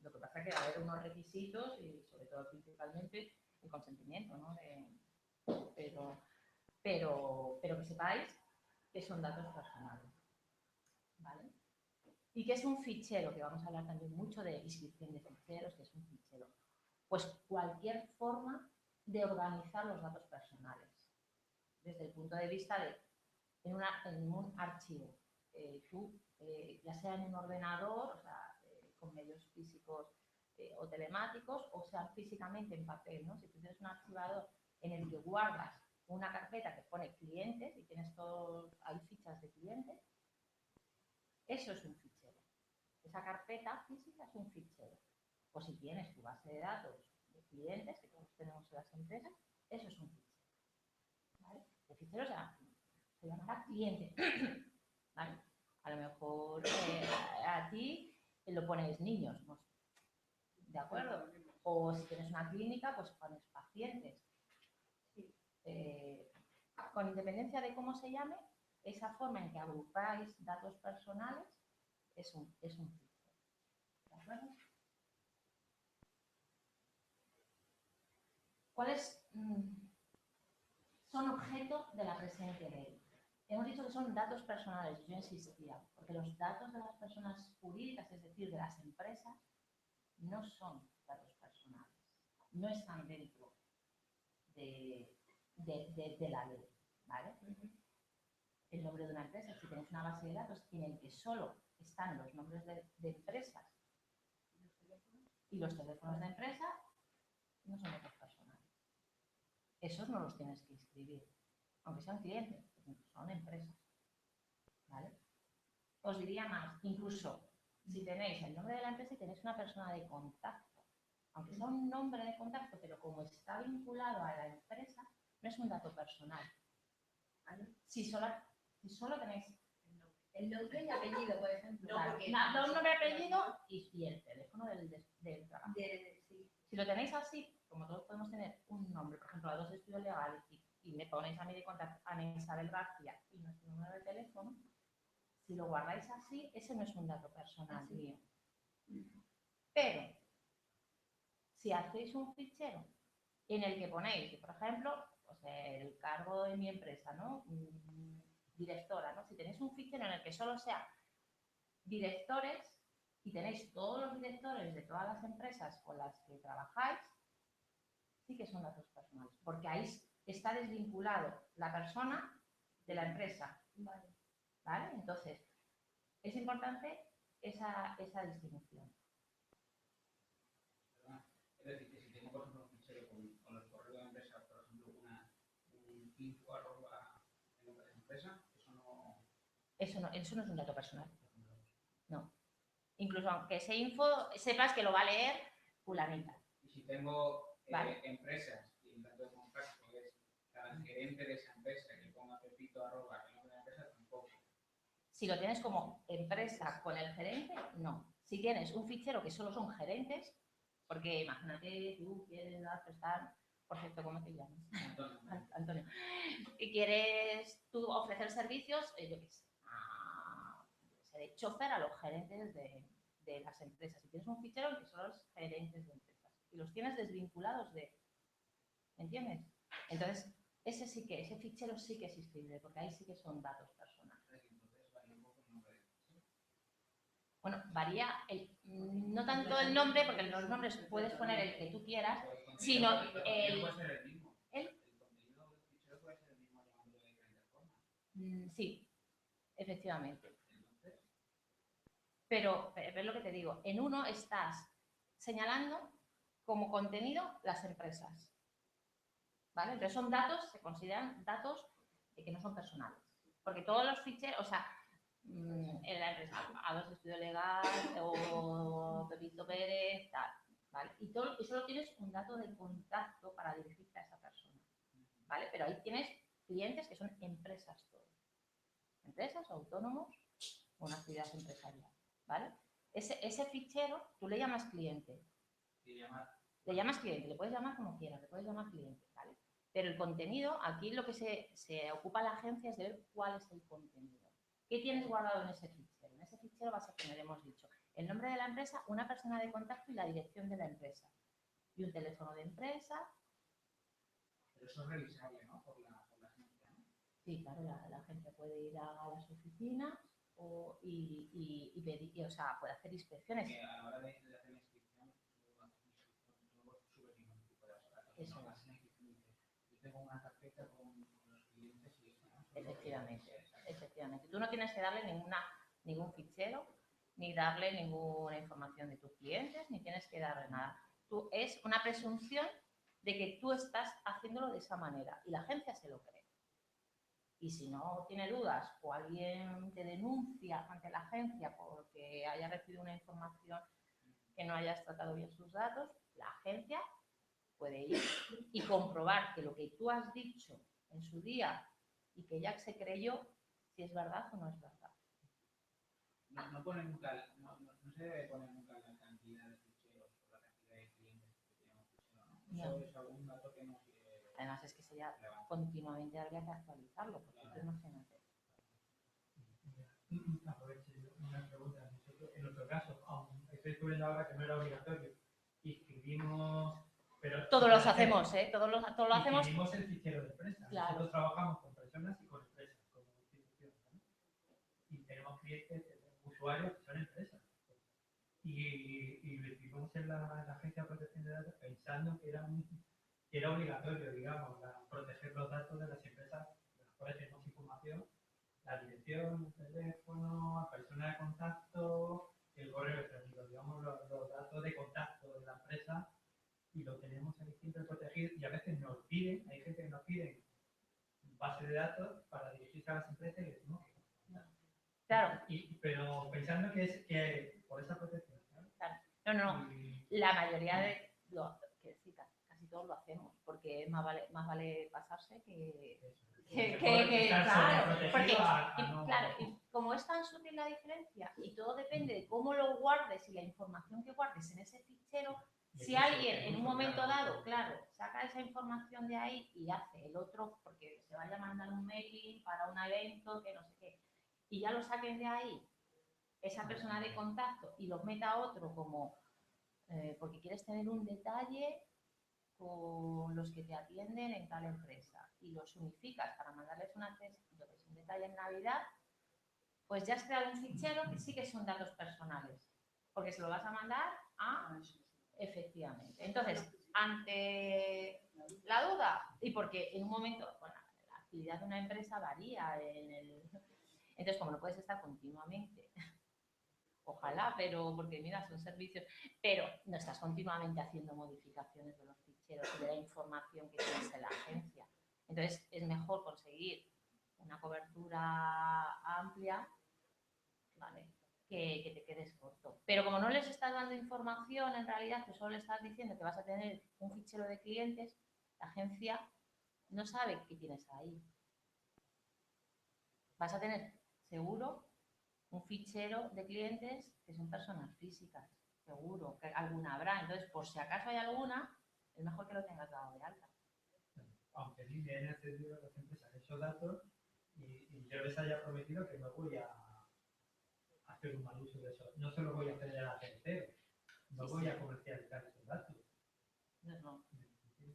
Lo que pasa es que va a haber unos requisitos y sobre todo principalmente el consentimiento, ¿no? Pero que sepáis que son datos personales, ¿vale? ¿Y qué es un fichero? Que vamos a hablar también mucho de inscripción de ficheros, que es un fichero. Pues cualquier forma de organizar los datos personales, desde el punto de vista de en un archivo. Ya sea en un ordenador, o sea, con medios físicos o telemáticos, o sea físicamente en papel, ¿no? Si tú tienes un archivador en el que guardas una carpeta que pone clientes y tienes hay fichas de clientes, eso es un fichero. Esa carpeta física es un fichero. O si tienes tu base de datos de clientes, que todos tenemos en las empresas, eso es un fichero. ¿Vale? El fichero se llamará cliente. ¿Vale? A lo mejor a ti lo pones niños, ¿no? ¿De acuerdo? O si tienes una clínica, pues pones pacientes. Con independencia de cómo se llame, esa forma en que agrupáis datos personales es un fichero. ¿De acuerdo? ¿Cuáles son objeto de la presente ley? Hemos dicho que son datos personales, yo insistía, porque los datos de las personas jurídicas, es decir, de las empresas, no son datos personales, no están dentro de la ley, ¿vale? El nombre de una empresa, si tenéis una base de datos en el que solo están los nombres de empresas y los teléfonos de empresa, no son datos personales. Esos no los tienes que inscribir, aunque sean clientes, son empresas, ¿vale? Os diría más, incluso si tenéis el nombre de la empresa y tenéis una persona de contacto, aunque sea un nombre de contacto, pero como está vinculado a la empresa, no es un dato personal, ¿vale? Si solo tenéis
El nombre y apellido, por ejemplo.
claro, un nombre, apellido y el teléfono del trabajo.
Sí.
Si lo tenéis así, como todos podemos tener un nombre, por ejemplo, a dos estudios legales y me ponéis a mí de contacto a Isabel García y nuestro número de teléfono, si lo guardáis así, ese no es un dato personal mío. Pero, si hacéis un fichero en el que ponéis, por ejemplo, pues el cargo de mi empresa, ¿no? Directora, ¿no? Si tenéis un fichero en el que solo sea directores y tenéis todos los directores de todas las empresas con las que trabajáis, sí que son datos personales, porque ahí está desvinculado la persona de la empresa. ¿Vale? Entonces, es importante esa distinción.
Es decir, que si tengo, por ejemplo, un fichero con el correo de la empresa, por ejemplo, un info arroba el nombre de la empresa,
Eso no es un dato personal. No. Incluso aunque ese info sepas que lo va a leer fulanita.
Y si tengo
¿vale?
empresas y el dato de contacto es cada gerente de esa empresa que ponga pepito arroba el nombre de la empresa, tampoco.
Si lo tienes como empresa con el gerente, no. Si tienes un fichero que solo son gerentes, porque imagínate tú quieres prestar, por cierto, ¿cómo te llamas? Antonio. Y quieres tú ofrecer servicios, yo qué sé, de chofer a los gerentes de las empresas. Si tienes un fichero que son los gerentes de empresas y los tienes desvinculados de, ¿entiendes? Entonces, ese fichero sí que es inscribible, porque ahí sí que son datos personales. Bueno, varía, no tanto el nombre, porque en los nombres puedes poner el que tú quieras, sino el...
Puede ser el mismo. El contenido del fichero puede ser el mismo llamándolo de diferentes formas.
Sí, efectivamente. Pero es lo que te digo, en uno estás señalando como contenido las empresas, ¿vale? Entonces son datos, se consideran datos que no son personales, porque todos los ficheros, o sea, en la empresa A2 Estudio Legal o Pepito Pérez, tal, ¿vale? Y solo tienes un dato de contacto para dirigirte a esa persona, ¿vale? Pero ahí tienes clientes que son empresas todos. Empresas, autónomos, una actividad empresarial, ¿vale? Ese fichero, tú le llamas cliente. Le llamas cliente, le puedes llamar como quieras, le puedes llamar cliente, ¿vale? Pero el contenido, aquí lo que se ocupa la agencia es de ver cuál es el contenido. ¿Qué tienes guardado en ese fichero? En ese fichero vas a tener, hemos dicho, el nombre de la empresa, una persona de contacto y la dirección de la empresa. Y un teléfono de empresa.
Pero eso es revisable, ¿no? Por la agencia, ¿no?
Sí, claro, la agencia puede ir a las oficinas y pedir, o sea, puede hacer inspecciones.
Que a la hora de hacer la inscripción, luego subes ningún tipo de datos.
Eso
¿no?
es.
Yo tengo una carpeta con los clientes y eso, ¿no?
Efectivamente. Tú no tienes que darle ningún fichero, ni darle ninguna información de tus clientes, ni tienes que darle nada. Es una presunción de que tú estás haciéndolo de esa manera y la agencia se lo cree. Y si no tiene dudas o alguien te denuncia ante la agencia porque haya recibido una información que no hayas tratado bien sus datos, la agencia puede ir y comprobar que lo que tú has dicho en su día y que ya se creyó, si es verdad o no es verdad.
No pone nunca, no se debe poner nunca la cantidad de ficheros o la cantidad de clientes que tiene un fichero, ¿no? Eso es algún dato que no quiere.
Además es que sería continuamente habría que actualizarlo, porque tú imagínate.
Aprovecho una pregunta. En nuestro caso, estoy descubriendo ahora que no era obligatorio. Inscribimos. Pero
Todos los hacemos, ¿eh? Todos lo hacemos.
Inscribimos el fichero de empresa.
Claro.
Nosotros trabajamos con personas y con empresas, como instituciones, ¿no? Y tenemos clientes, usuarios que son empresas. Y lo hicimos en la Agencia de Protección de Datos pensando que era obligatorio, digamos, proteger los datos de las empresas de las cuales tenemos información, la dirección, el teléfono, la persona de contacto, el correo electrónico, digamos, los datos de contacto de la empresa, y lo tenemos ahí siempre protegido. Y a veces nos piden, hay gente que nos pide base de datos para dirigirse a las empresas y les decimos que no.
Claro.
Pero pensando que por esa protección.
Claro. No. La mayoría de que sí, casi todos lo hacemos, porque más vale pasarse que claro, porque claro, como es tan sutil la diferencia y todo depende de cómo lo guardes y la información que guardes en ese fichero, si alguien en un momento dado, claro, saca esa información de ahí y hace el otro, porque se vaya a mandar un mail para un evento, que no sé qué, y ya lo saquen de ahí, esa persona de contacto, y lo meta a otro como, porque quieres tener un detalle con los que te atienden en tal empresa y los unificas para mandarles un detalle en Navidad, pues ya has creado un fichero que sí que son datos personales, porque se lo vas a mandar a... Efectivamente. Entonces, ante la duda, y porque en un momento, bueno, la actividad de una empresa varía entonces, como no puedes estar continuamente, ojalá, pero porque mira, son servicios, pero no estás continuamente haciendo modificaciones de los ficheros y de la información que tienes en la agencia. Entonces, es mejor conseguir una cobertura amplia, ¿vale? Que te quedes corto. Pero como no les estás dando información, en realidad, que solo le estás diciendo que vas a tener un fichero de clientes, la agencia no sabe qué tienes ahí. Vas a tener, seguro, un fichero de clientes que son personas físicas, seguro, que alguna habrá. Entonces, por si acaso hay alguna, es mejor que lo tengas dado de alta.
Aunque sí me han accedido a las empresas esos datos y yo les haya prometido que no voy a hacer un mal uso de eso. No se lo voy a hacer a la tercero, no voy a comercializar esos datos.
No.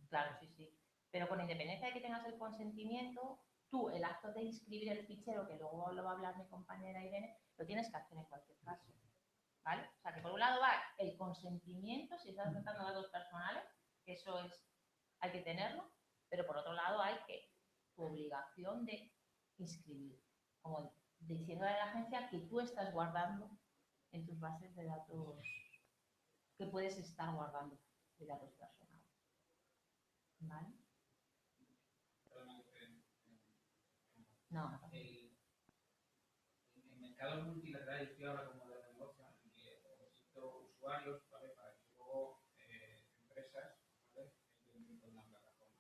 Claro, sí. Pero con independencia de que tengas el consentimiento, tú, el acto de inscribir el fichero, que luego lo va a hablar mi compañera Irene, lo tienes que hacer en cualquier caso, ¿vale? O sea, que por un lado va el consentimiento, si estás tratando de datos personales, que eso hay que tenerlo, pero por otro lado hay tu obligación de inscribir, como diciendo a la agencia que tú estás guardando en tus bases de datos, que puedes estar guardando de datos personales, ¿vale? No.
En mercados multilaterales, estoy ahora como de negocio, en que necesito usuarios, ¿vale? Para que luego empresas, ¿vale? Entren con la plataforma.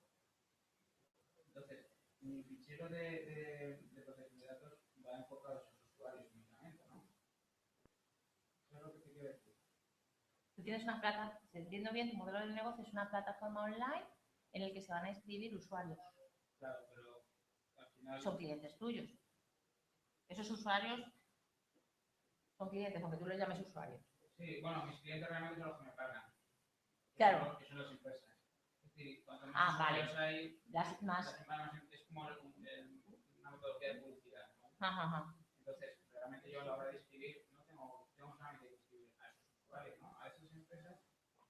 Entonces, mi fichero de protección de datos va enfocado a sus usuarios únicamente, ¿no? Eso es lo que te quiero decir.
Tú tienes una plataforma, si entiendo bien, tu modelo de negocio es una plataforma online en el que se van a inscribir usuarios.
Claro, pero al final...
Son clientes tuyos. Esos usuarios son clientes, aunque tú les llames usuarios.
Sí, bueno, mis clientes realmente son los que me pagan.
Claro.
Que son las empresas. Es decir, cuanto más
Vale.
usuarios hay,
Las más...
es como una metodología de publicidad, ¿no?
Ajá.
Entonces, realmente yo a la hora de escribir no tengo solamente que escribir a esos usuarios, ¿no? A esas empresas.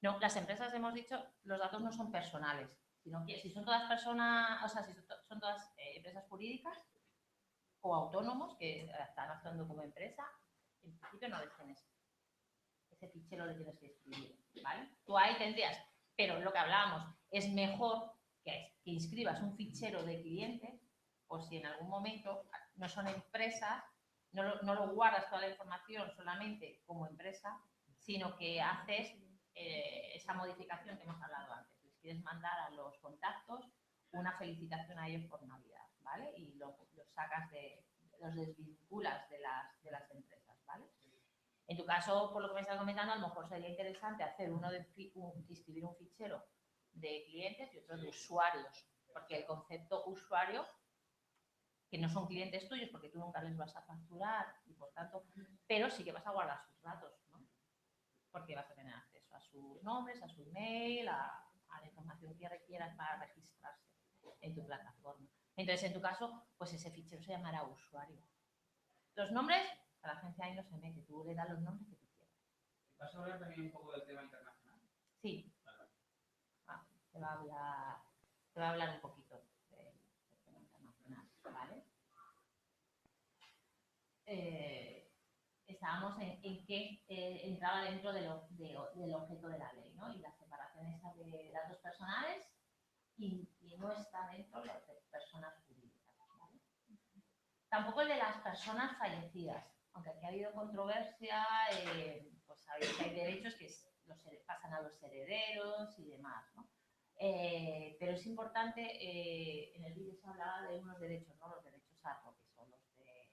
No, las empresas, hemos dicho, los datos no son personales, sino que si son todas personas, o sea, si son todas empresas jurídicas o autónomos que están actuando como empresa, en principio no les tienes, ese fichero le tienes que escribir, ¿vale? Tú ahí tendrías, pero lo que hablábamos, es mejor que inscribas un fichero de clientes, o si en algún momento no son empresas, no lo guardas toda la información solamente como empresa, sino que haces esa modificación que hemos hablado antes. Les quieres mandar a los contactos una felicitación a ellos por Navidad, ¿vale? Y los sacas los desvinculas de las empresas, ¿vale? En tu caso, por lo que me estás comentando, a lo mejor sería interesante hacer escribir un fichero de clientes y otro de usuarios, porque el concepto usuario, que no son clientes tuyos porque tú nunca les vas a facturar y por tanto, pero sí que vas a guardar sus datos, ¿no? Porque vas a tener acceso a sus nombres, a su email, a la información que requieras para registrarse en tu plataforma. Entonces, en tu caso, pues ese fichero se llamará usuario. Los nombres, a la agencia ahí no se mete, tú le das los nombres que tú quieras.
¿Vas a hablar también un poco del tema internacional?
Sí. Te va a hablar un poquito del tema internacional, ¿vale? Estábamos en que entraba dentro del objeto de la ley, ¿no? Y la separación esa de datos personales y no está dentro de las personas jurídicas, ¿vale? Tampoco el de las personas fallecidas, aunque aquí ha habido controversia, pues sabéis que hay derechos que pasan a los herederos y demás, ¿no? Pero es importante, en el vídeo se hablaba de unos derechos, ¿no? Los derechos ARRO, que son los de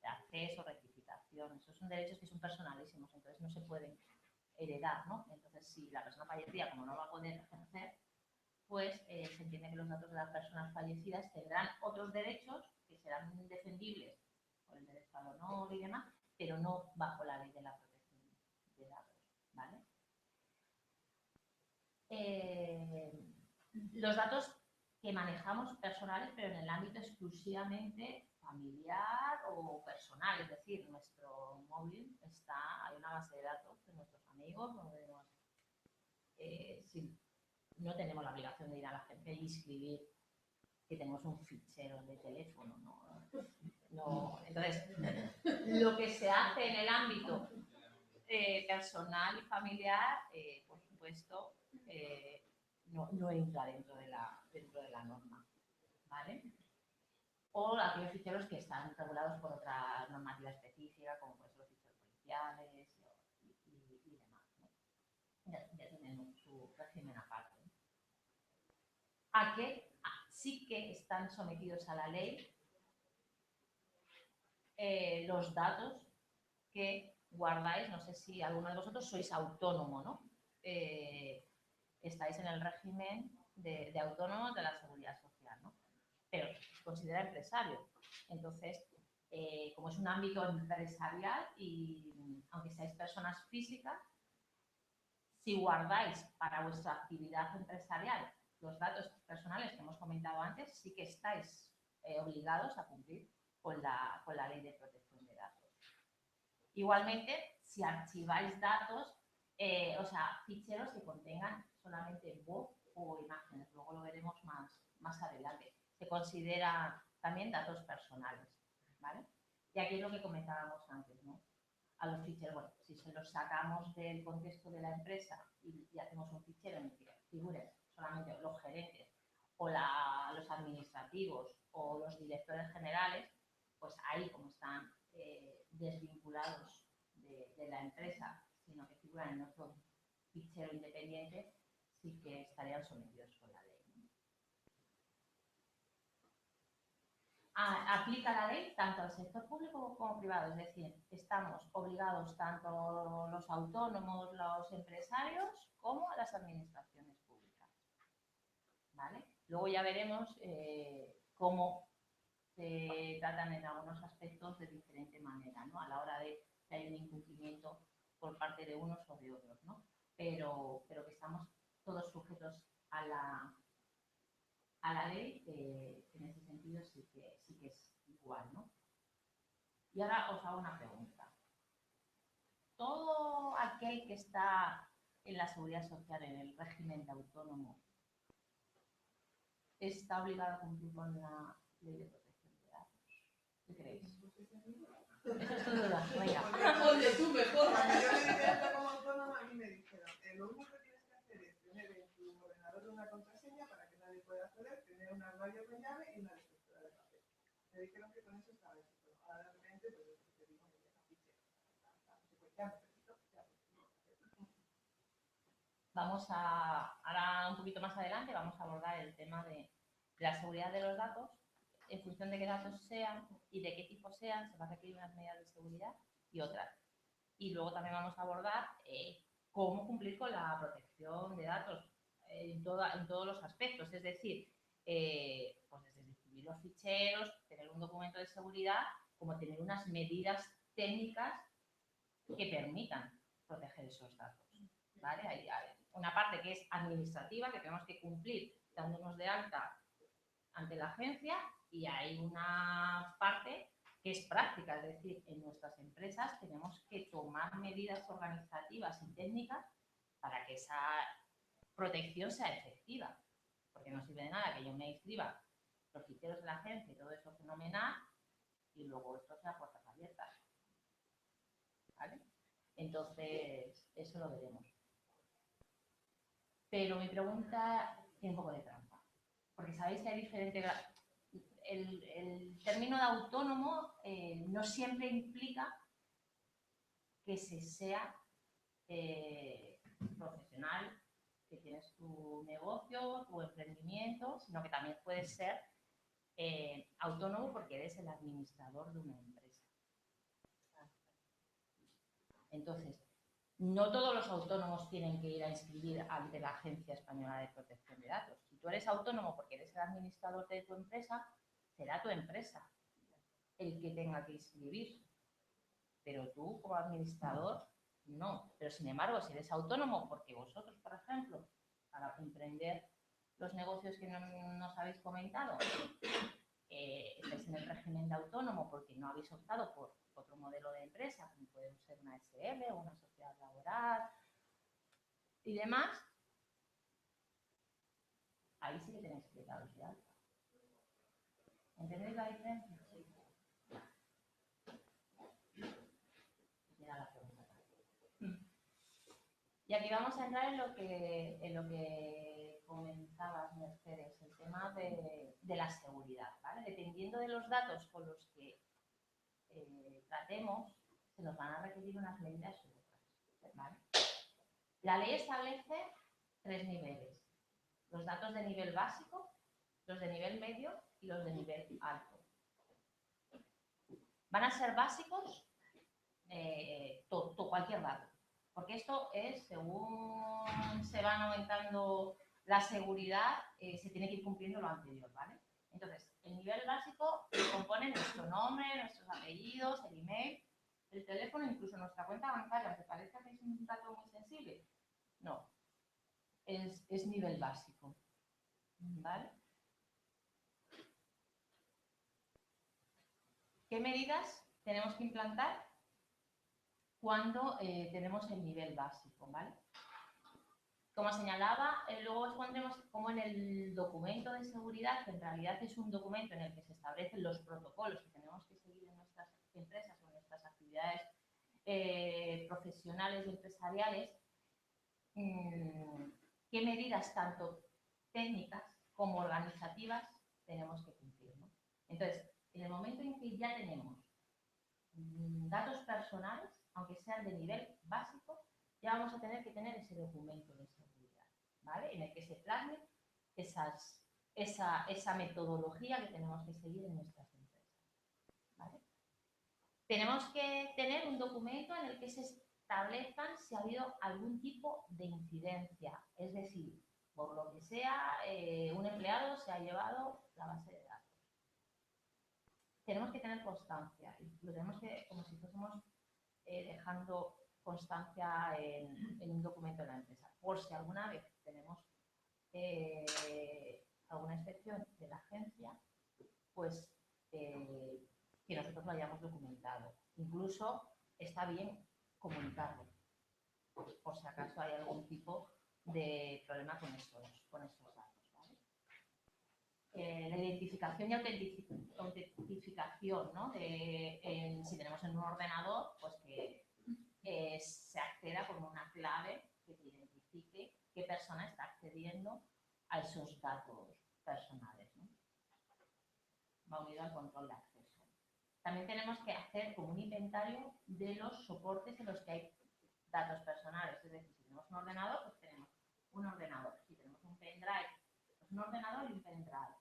acceso, rectificación, esos son derechos que son personalísimos, entonces no se pueden heredar, ¿no? Entonces, si la persona fallecida, como no va a poder ejercer, pues se entiende que los datos de las personas fallecidas tendrán otros derechos que serán defendibles por el derecho al honor y demás, pero no bajo la ley de la protección de datos, ¿vale? Los datos que manejamos personales, pero en el ámbito exclusivamente familiar o personal, es decir, nuestro móvil hay una base de datos de nuestros amigos, no tenemos la obligación de ir a la agencia y inscribir que tenemos un fichero de teléfono, ¿no? Entonces, lo que se hace en el ámbito personal y familiar, por supuesto, no entra dentro de la norma, ¿vale? O aquellos ficheros que están regulados por otra normativa específica, como pues los ficheros policiales y demás, ¿no? Ya tienen su régimen aparte. A que sí que están sometidos a la ley los datos que guardáis, no sé si alguno de vosotros sois autónomo, ¿no? Estáis en el régimen de autónomos de la Seguridad Social, ¿no? Pero se considera empresario. Entonces, como es un ámbito empresarial y aunque seáis personas físicas, si guardáis para vuestra actividad empresarial los datos personales que hemos comentado antes, sí que estáis obligados a cumplir con la ley de protección de datos. Igualmente, si archiváis datos, o sea, ficheros que contengan solamente voz o imágenes, luego lo veremos más adelante, se consideran también datos personales, ¿vale? Y aquí es lo que comentábamos antes, ¿no? A los ficheros, bueno, si se los sacamos del contexto de la empresa y hacemos un fichero en el que figuren solamente los gerentes o los administrativos o los directores generales, pues ahí, como están desvinculados de la empresa, sino que figuran en otro fichero independiente, sí que estarían sometidos por la ley, ¿no? aplica la ley tanto al sector público como privado, es decir, estamos obligados tanto los autónomos, los empresarios, como las administraciones públicas. ¿Vale? Luego ya veremos cómo se tratan en algunos aspectos de diferente manera, ¿no? A la hora de que hay un incumplimiento por parte de unos o de otros, ¿no? Pero que estamos todos sujetos a la ley, en ese sentido sí que es igual, ¿no? Y ahora os hago una pregunta. ¿Todo aquel que está en la seguridad social, en el régimen de autónomo, está obligado a cumplir con la ley de protección de datos? ¿Qué creéis? Eso es tu duda. Venga.
Responde tú mejor.
Cuando yo me di alta como autónoma, a mí me dijeron, lo único que tienes que hacer es tener en tu ordenador una contraseña para que nadie pueda acceder, tener un armario con llave y una destructora de papel. Me dijeron que con eso estaba hecho, pero ahora realmente, pues es que te digo, me deja fichero.
Vamos a, ahora un poquito más adelante, vamos a abordar el tema de la seguridad de los datos. En función de qué datos sean y de qué tipo sean, se va a requerir unas medidas de seguridad y otras. Y luego también vamos a abordar cómo cumplir con la protección de datos en todos los aspectos. Es decir, pues desde distribuir los ficheros, tener un documento de seguridad, como tener unas medidas técnicas que permitan proteger esos datos. ¿Vale? Hay una parte que es administrativa, que tenemos que cumplir dándonos de alta ante la agencia, y hay una parte que es práctica, es decir, en nuestras empresas tenemos que tomar medidas organizativas y técnicas para que esa protección sea efectiva, porque no sirve de nada que yo me inscriba los ficheros de la agencia y todo eso fenomenal y luego esto sea puertas abiertas. ¿Vale? Entonces, eso lo veremos. Pero mi pregunta tiene un poco de trampa, porque sabéis que hay diferentes... El término de autónomo no siempre implica que se sea profesional, que tienes tu negocio, tu emprendimiento, sino que también puedes ser autónomo porque eres el administrador de una empresa. Entonces, no todos los autónomos tienen que ir a inscribir ante la Agencia Española de Protección de Datos. Si tú eres autónomo porque eres el administrador de tu empresa, será tu empresa el que tenga que inscribirse. Pero tú, como administrador, no. Pero, sin embargo, si eres autónomo porque vosotros, por ejemplo, para emprender los negocios que nos habéis comentado, estáis en el régimen de autónomo porque no habéis optado por otro modelo de empresa, como puede ser una SL o una sociedad laboral y demás, ahí sí que tenéis que daros de alta. ¿Entendéis la diferencia? Sí. Era la pregunta. Y aquí vamos a entrar en lo que comentabas, Mercedes, el tema de la seguridad, ¿vale? Dependiendo de los datos con los que tratemos, se nos van a requerir unas medidas u otras, ¿vale? La ley establece 3 niveles: los datos de nivel básico, los de nivel medio y los de nivel alto. Van a ser básicos cualquier dato, porque esto es, según se van aumentando la seguridad, se tiene que ir cumpliendo lo anterior, ¿vale? Entonces, el nivel básico compone nuestro nombre, nuestros apellidos, el email, el teléfono, incluso nuestra cuenta bancaria. ¿Te parece que es un dato muy sensible? No, es nivel básico, ¿vale? ¿Qué medidas tenemos que implantar cuando tenemos el nivel básico, ¿vale? Como señalaba, luego os pondremos como en el documento de seguridad, que en realidad es un documento en el que se establecen los protocolos que tenemos que seguir en nuestras empresas o en nuestras actividades profesionales y empresariales, qué medidas tanto técnicas como organizativas tenemos que cumplir, ¿no? Entonces, en el momento en que ya tenemos datos personales, aunque sean de nivel básico, ya vamos a tener que tener ese documento de seguridad, ¿vale? En el que se plasme esa metodología que tenemos que seguir en nuestras empresas. tenemos que tener un documento en el que se establezcan si ha habido algún tipo de incidencia. Es decir, por lo que sea, un empleado se ha llevado la base de datos. Tenemos que tener constancia. Lo tenemos que, como si fuésemos dejando constancia en un documento de la empresa. Por si alguna vez tenemos alguna inspección de la agencia, pues que nosotros lo hayamos documentado. Incluso está bien comunicarlo, por si acaso hay algún tipo de problema con estos datos. ¿Vale? La identificación y autentificación, ¿no? Si tenemos en un ordenador, pues que se acceda con una clave que te identifique qué persona está accediendo a esos datos personales, ¿no? Va unido al control de acceso. También tenemos que hacer como un inventario de los soportes en los que hay datos personales. Es decir, si tenemos un ordenador, pues tenemos un ordenador. Si tenemos un pendrive, pues un ordenador y un pendrive.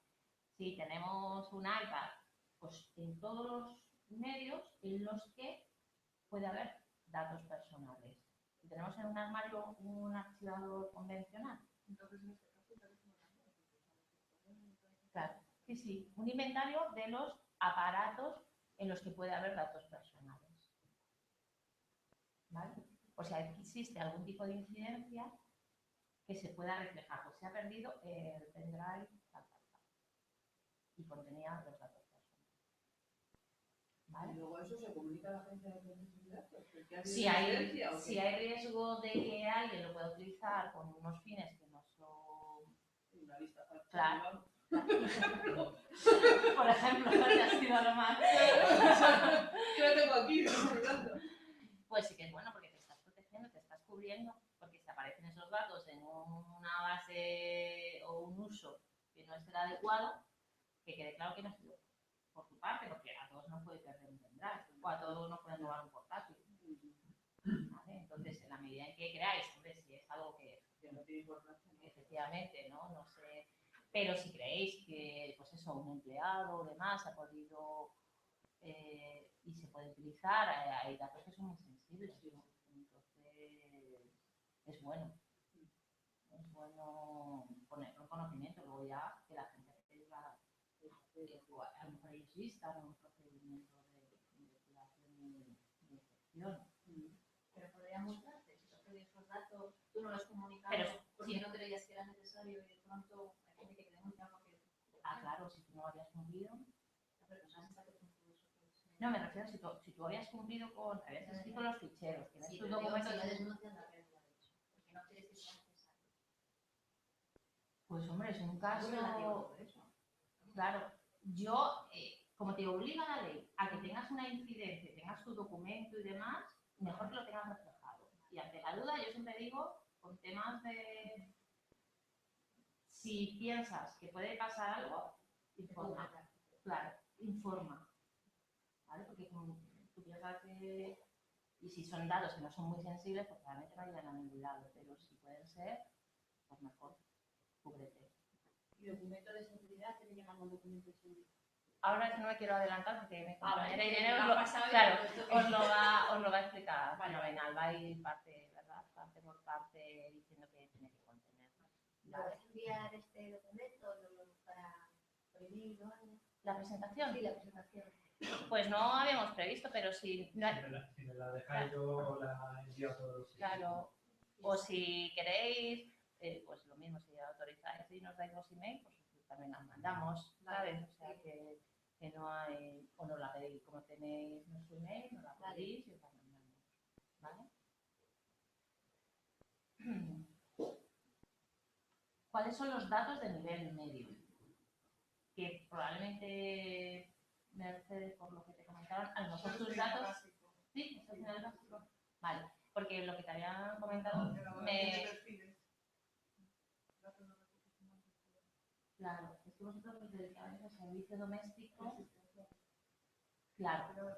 Si tenemos un iPad, pues en todos los medios en los que puede haber datos personales. Si tenemos en un armario un archivador convencional.
Entonces, en este caso,
Claro, sí. Un inventario de los aparatos en los que puede haber datos personales. ¿Vale? O sea, existe algún tipo de incidencia que se pueda reflejar. Pues se ha perdido el pendrive tal. Y contenía los datos personales. ¿Vale?
Y luego eso se comunica a la agencia de protección de datos.
Si hay riesgo de que alguien lo pueda utilizar con unos fines que no son...
Una lista
claro. Por ejemplo, que ha sido lo más...
¿Qué lo tengo aquí?
Pues sí que es bueno porque te estás protegiendo, te estás cubriendo, porque si aparecen esos datos en una base o un uso que no es el adecuado, que quede claro que no ha sido por tu parte, porque a todos nos puede perder un pendrive o a todos nos pueden robar un portátil. ¿Vale? Entonces, en la medida en que creáis, hombre, si es algo que no tiene importancia, efectivamente, no sé, pero si creéis que, pues eso, un empleado o demás ha podido y se puede utilizar, hay datos que son muy sensibles, ¿no? Entonces es bueno ponerlo en conocimiento, luego ya que la gente tenga, a lo mejor ellos listan un procedimiento de investigación y de excepción.
Pero podríamos darte, si tú pedías esos datos, tú no los comunicabas porque no creías que era necesario y de pronto hay gente que te denuncia porque...
Claro, si tú no habías cumplido.
Pero no sabes hasta qué punto eso puede ser.
No, me refiero si tú habías cumplido con, habías escrito los ficheros, tienes tus documentos.
Si la denuncia no te lo ha dicho, porque no crees que sea necesario.
Pues hombre, es un caso...
Es relativo por eso.
Claro, yo, como te obliga la ley a que tengas una incidencia, tengas tu documento y demás, mejor que lo tengas reflejado. Y ante la duda, yo siempre digo, con temas de... Si piensas que puede pasar algo, informa. Claro, informa. ¿Vale? Porque como tú piensas que... Y si son datos que no son muy sensibles, pues realmente no llegan a ningún lado. Pero si pueden ser, pues mejor, cúbrete.
¿Y documento de seguridad? ¿Qué le llamamos documento de seguridad?
Ahora no me quiero adelantar porque mi compañera
vale.
Irene os lo va a explicar fenomenal. Va a ir parte, ¿verdad? Parte por parte diciendo que tiene que contener.
¿Vas a enviar este documento para prohibir o algo?
¿La presentación?
Sí, la presentación.
Pues no habíamos previsto, pero si...
Si me la dejáis, yo la envío a todos.
Claro. O si queréis, pues lo mismo, si autorizáis y nos dais los emails, pues también las mandamos, ¿sabes? O sea que no hay... O nos la pedís, como tenéis nuestro email, nos la pedís y os la mandamos. ¿Vale? ¿Cuáles son los datos de nivel medio? Que probablemente, Mercedes, por lo que te comentaron, a lo mejor tus datos... Sí, eso es nivel básico. Vale, porque lo que te habían comentado Claro, es que vosotros os dedicáis al servicio doméstico. Claro.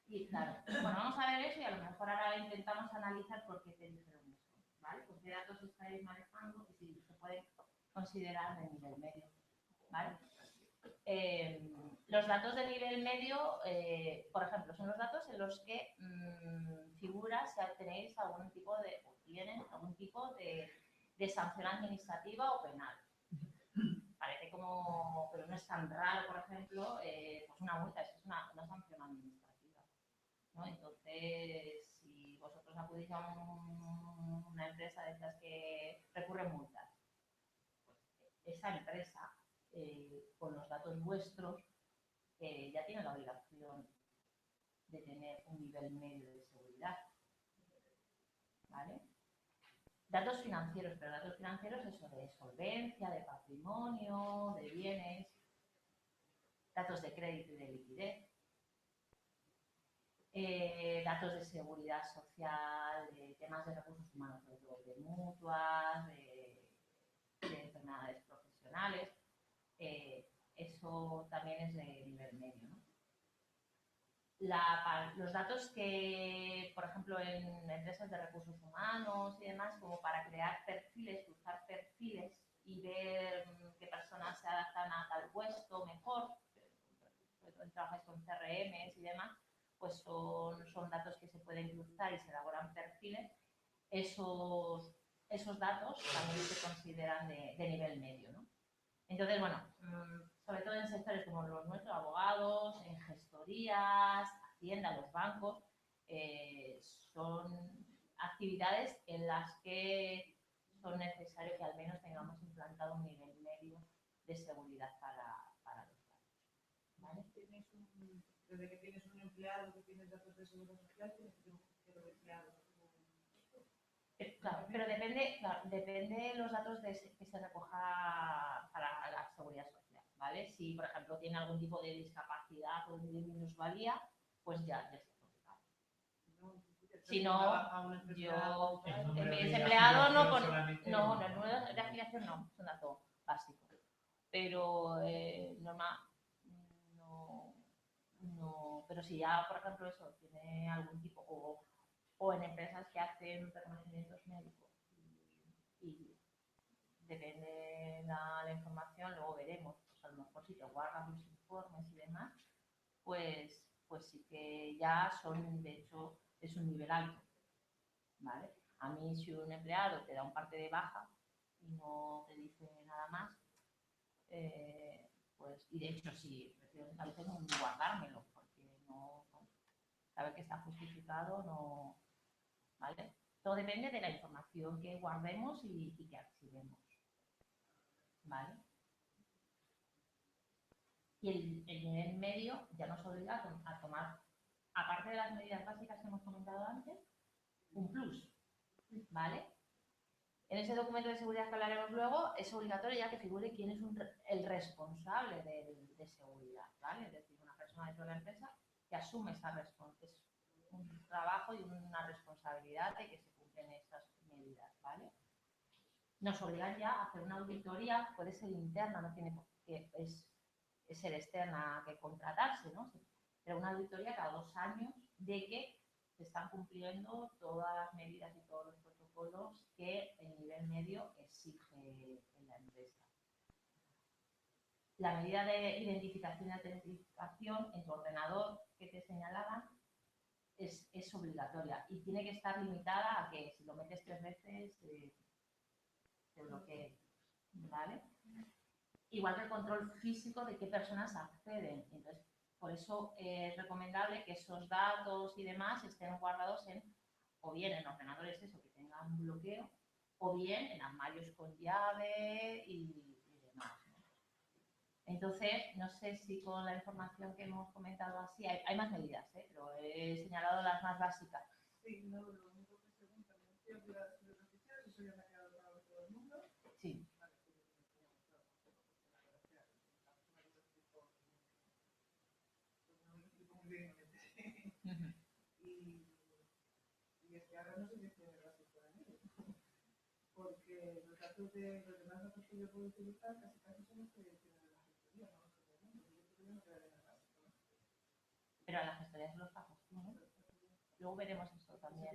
Y claro, bueno, vamos a ver eso y a lo mejor ahora intentamos analizar por qué te dijeron eso, ¿vale? Pues qué datos estáis manejando y si se puede considerar de nivel medio, ¿vale? Los datos de nivel medio, por ejemplo, son los datos en los que figura si tenéis algún tipo de, o tienen algún tipo de sanción administrativa o penal. Parece como, pero no es tan raro, por ejemplo, pues una multa, es una sanción administrativa, ¿no? Entonces, si vosotros acudís a una empresa de estas que recurren multas, pues esa empresa, con los datos vuestros, ya tiene la obligación de tener un nivel medio de seguridad, ¿vale? Datos financieros, pero datos financieros eso de solvencia, de patrimonio, de bienes, datos de crédito y de liquidez, datos de seguridad social, de temas de recursos humanos, de mutuas, de enfermedades profesionales, eso también es de nivel medio, ¿no? Los datos que, por ejemplo, en empresas de recursos humanos y demás, como para crear perfiles, cruzar perfiles y ver qué personas se adaptan a tal puesto mejor, trabajáis con CRMs y demás, pues son datos que se pueden cruzar y se elaboran perfiles. Esos datos también se consideran de nivel medio, ¿no? Entonces, bueno, sobre todo en sectores como los nuestros, abogados, en gestorías, Hacienda, los bancos, son actividades en las que son necesarios que al menos tengamos implantado un nivel medio de seguridad para los datos, ¿vale?
Desde que tienes un empleado que tienes datos de seguridad social, tienes que tener un fichero de empleados.
Claro, pero depende de los datos que se recoja para la seguridad social, ¿vale? Si, por ejemplo, tiene algún tipo de discapacidad o de minusvalía, pues ya está complicado. Si no, yo, ese empleado no pone, no, el número de afiliación no, es un dato básico. Pero normal, no, pero si ya, por ejemplo, eso tiene algún tipo, o en empresas que hacen reconocimientos médicos y depende de la información, luego veremos, pues a lo mejor si te guardas los informes y demás, pues sí que ya son, de hecho, es un nivel alto, ¿vale? A mí si un empleado te da un parte de baja y no te dice nada más, pues, y de hecho sí, a veces no guardármelo, porque no, saber que está justificado, no, ¿vale? Todo depende de la información que guardemos y que archivemos, ¿vale? Y el nivel medio ya nos obliga a tomar, aparte de las medidas básicas que hemos comentado antes, un plus, ¿vale? En ese documento de seguridad que hablaremos luego, es obligatorio ya que figure quién es el responsable de seguridad, ¿vale? Es decir, una persona dentro de la empresa que asume esa responsabilidad, un trabajo y una responsabilidad de que se cumplen esas medidas, ¿vale? Nos obligan ya a hacer una auditoría, puede ser interna, no tiene por qué es ser externa que contratarse, ¿no? Pero una auditoría cada 2 años de que se están cumpliendo todas las medidas y todos los protocolos que el nivel medio exige en la empresa. La medida de identificación y autenticación en tu ordenador que te señalaban es obligatoria y tiene que estar limitada a que si lo metes 3 veces se bloquee, ¿vale? Igual que el control físico de qué personas acceden. Entonces, por eso es recomendable que esos datos y demás estén guardados o bien en ordenadores que tengan bloqueo, o bien en armarios con llave y demás, ¿no? Entonces, no sé si con la información que hemos comentado así, hay más medidas, pero he señalado las más básicas.
Sí, no, lo único que preguntan, ¿no? ¿Qué obligadas de los oficiales? Eso ya me ha quedado claro de todo el mundo.
Sí.
Y es que ahora no sé qué tiene gracia por ahí, porque los datos de los demás datos que yo puedo utilizar casi son los que tienen la gestoría, ¿no? Yo no quedaría en el básico, ¿no?
Pero a la gestoría se los pagas tú, ¿no? Luego veremos esto también,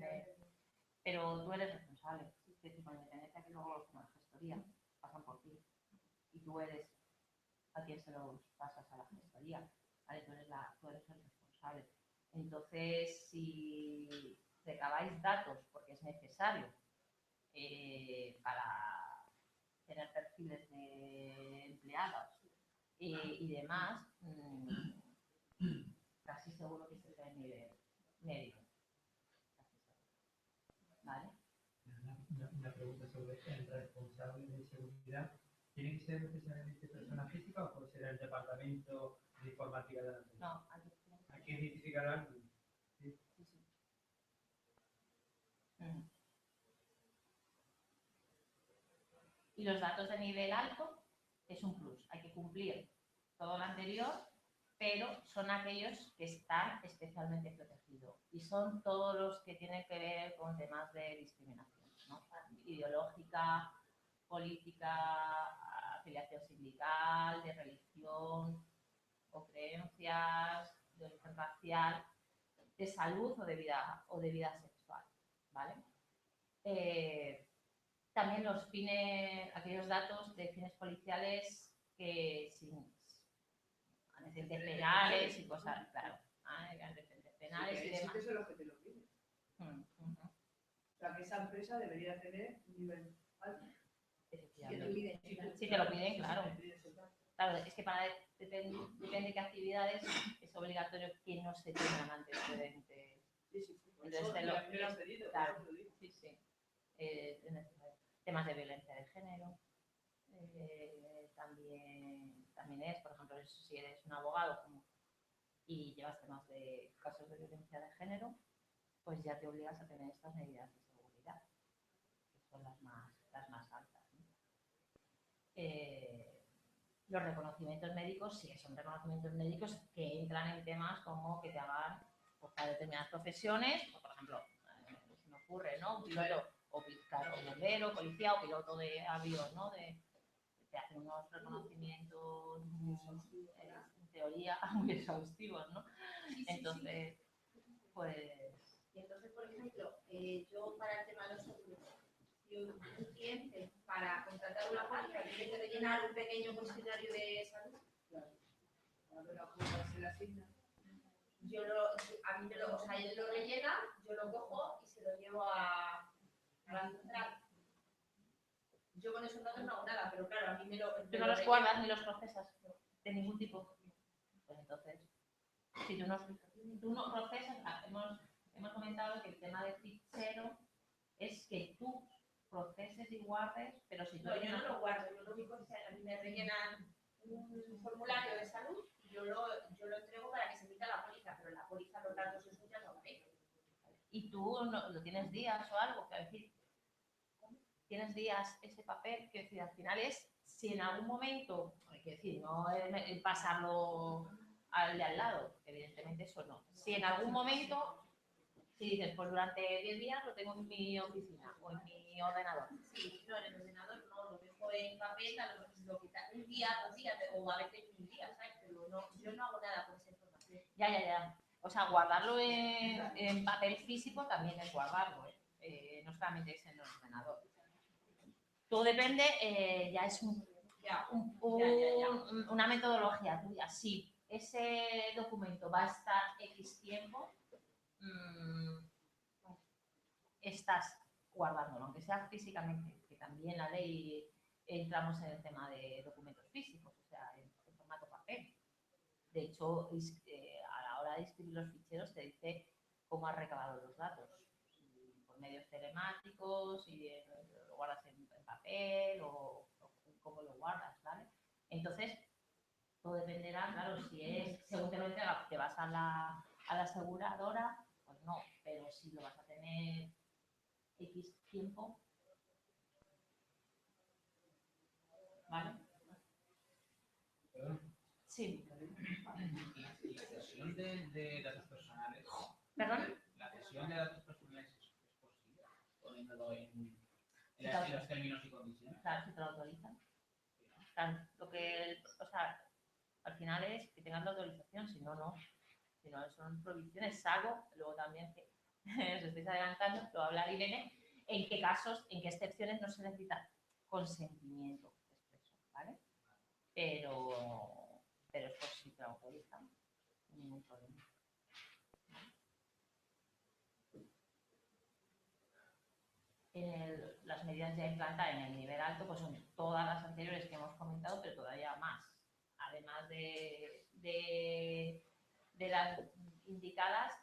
pero tú eres responsable, es decir, con independencia que luego con la gestoría pasan por ti y tú eres a quién se los pasas a la gestoría, ¿vale? Tú eres el responsable. Entonces, si recabáis datos, porque es necesario para tener perfiles de empleados y demás, casi seguro que se trae nivel medio. ¿Vale?
Una pregunta sobre el responsable de seguridad. ¿Tiene que ser necesariamente persona física o puede ser el departamento de informática de la empresa?
No,
Hay que identificar a alguien.
sí, sí. Y los datos de nivel alto es un plus, hay que cumplir todo lo anterior, pero son aquellos que están especialmente protegidos y son todos los que tienen que ver con temas de discriminación, ¿no? Ideológica, política, afiliación sindical, de religión o creencias, de origen racial, de salud o de vida sexual, ¿vale? También aquellos datos de fines policiales que sin antecedentes penales y cosas, claro, antecedentes penales y demás.
Sí, que son los que te lo piden. O sea, que esa empresa debería tener un nivel alto.
Efectivamente. Si te lo piden, claro. Claro, es que depende de qué actividades es obligatorio que no se tengan antecedentes.
Sí.
Entonces,
me lo han pedido,
claro, sí. Temas de violencia de género. También es, por ejemplo, si eres un abogado y llevas temas de casos de violencia de género, pues ya te obligas a tener estas medidas de seguridad, que son las más altas, ¿no? Los reconocimientos médicos sí que son reconocimientos médicos que entran en temas como que te hagan pues, para determinadas profesiones, pues, por ejemplo, se me ocurre, ¿no? Un piloto, o bombero, policía o piloto de avión, ¿no? Te hacen unos reconocimientos en teoría muy exhaustivos, ¿no? Entonces, pues...
Y entonces, por ejemplo, yo para el tema de los seguros, si un cliente para contratar una póliza tiene que rellenar un pequeño cuestionario de salud, él lo rellena, yo lo cojo y se lo llevo a la central. Yo con esos datos no hago nada, pero claro, a mí
Tú no los guardas ni los procesas de ningún tipo. Pues entonces, si tú no procesas, hemos comentado que el tema de fichero es que tú proceses y guardes, pero si tú...
No, yo no lo guardo, yo lo único que a mí me rellenan un formulario de salud y yo lo entrego para que se emita la póliza, pero la póliza los datos esos ya no lo veo.
Y tú lo tienes días o algo, que decir, tienes días ese papel, que decir, al final es, si en algún momento, hay que decir, no es pasarlo al de al lado, porque evidentemente eso no. Si en algún momento, si dices, pues durante 10 días lo tengo en mi oficina o en mi ordenador.
Sí, no, en el ordenador no, lo dejo en papel, a lo mejor lo quitan un día, 2 días, o a veces un día, ¿sabes? Pero no, yo no hago nada con esa información.
Ya. O sea, guardarlo en papel físico también es guardarlo, no solamente es en el ordenador. Todo depende, ya es una metodología tuya. Si ese documento va a estar X tiempo, estás guardándolo, aunque sea físicamente, que también la ley entramos en el tema de documentos físicos, o sea, en formato papel. De hecho, a la hora de escribir los ficheros te dice cómo has recabado los datos, por medios telemáticos, si lo guardas en papel o cómo lo guardas, ¿vale? Entonces, todo dependerá, claro, si es, según te lo entrega, te vas a la aseguradora, pues no, pero si lo vas a tener X tiempo, ¿vale? Sí.
La cesión de datos personales.
¿Perdón?
La cesión de datos personales es posible, poniéndolo en los términos y condiciones.
Claro, si te lo autorizan. Claro, al final es que tengas la autorización, si no, no. Si no, son prohibiciones, salvo, luego también que os estáis adelantando, lo va a hablar Irene, en qué casos, en qué excepciones no se necesita consentimiento expreso, ¿vale? Pero ningún problema. Las medidas ya implantadas en el nivel alto pues son todas las anteriores que hemos comentado, pero todavía más. Además de las indicadas,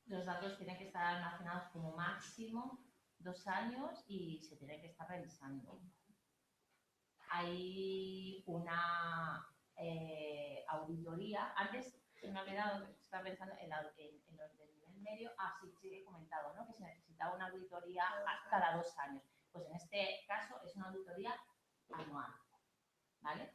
los datos tienen que estar almacenados como máximo 2 años y se tienen que estar revisando. Hay una auditoría. Antes se me ha olvidado que estaba pensando en los del nivel medio. Sí he comentado, ¿no? Que se necesitaba una auditoría cada 2 años. Pues en este caso es una auditoría anual, ¿vale?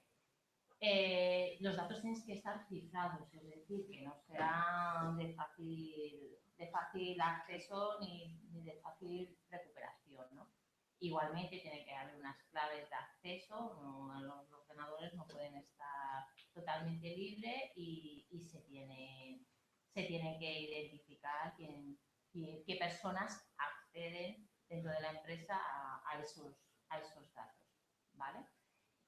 Los datos tienen que estar cifrados, es decir, que no sean de fácil acceso ni de fácil recuperación, ¿no? Igualmente tiene que haber unas claves de acceso, los ordenadores no pueden estar totalmente libres y se tiene que identificar qué personas acceden dentro de la empresa a esos datos, ¿vale?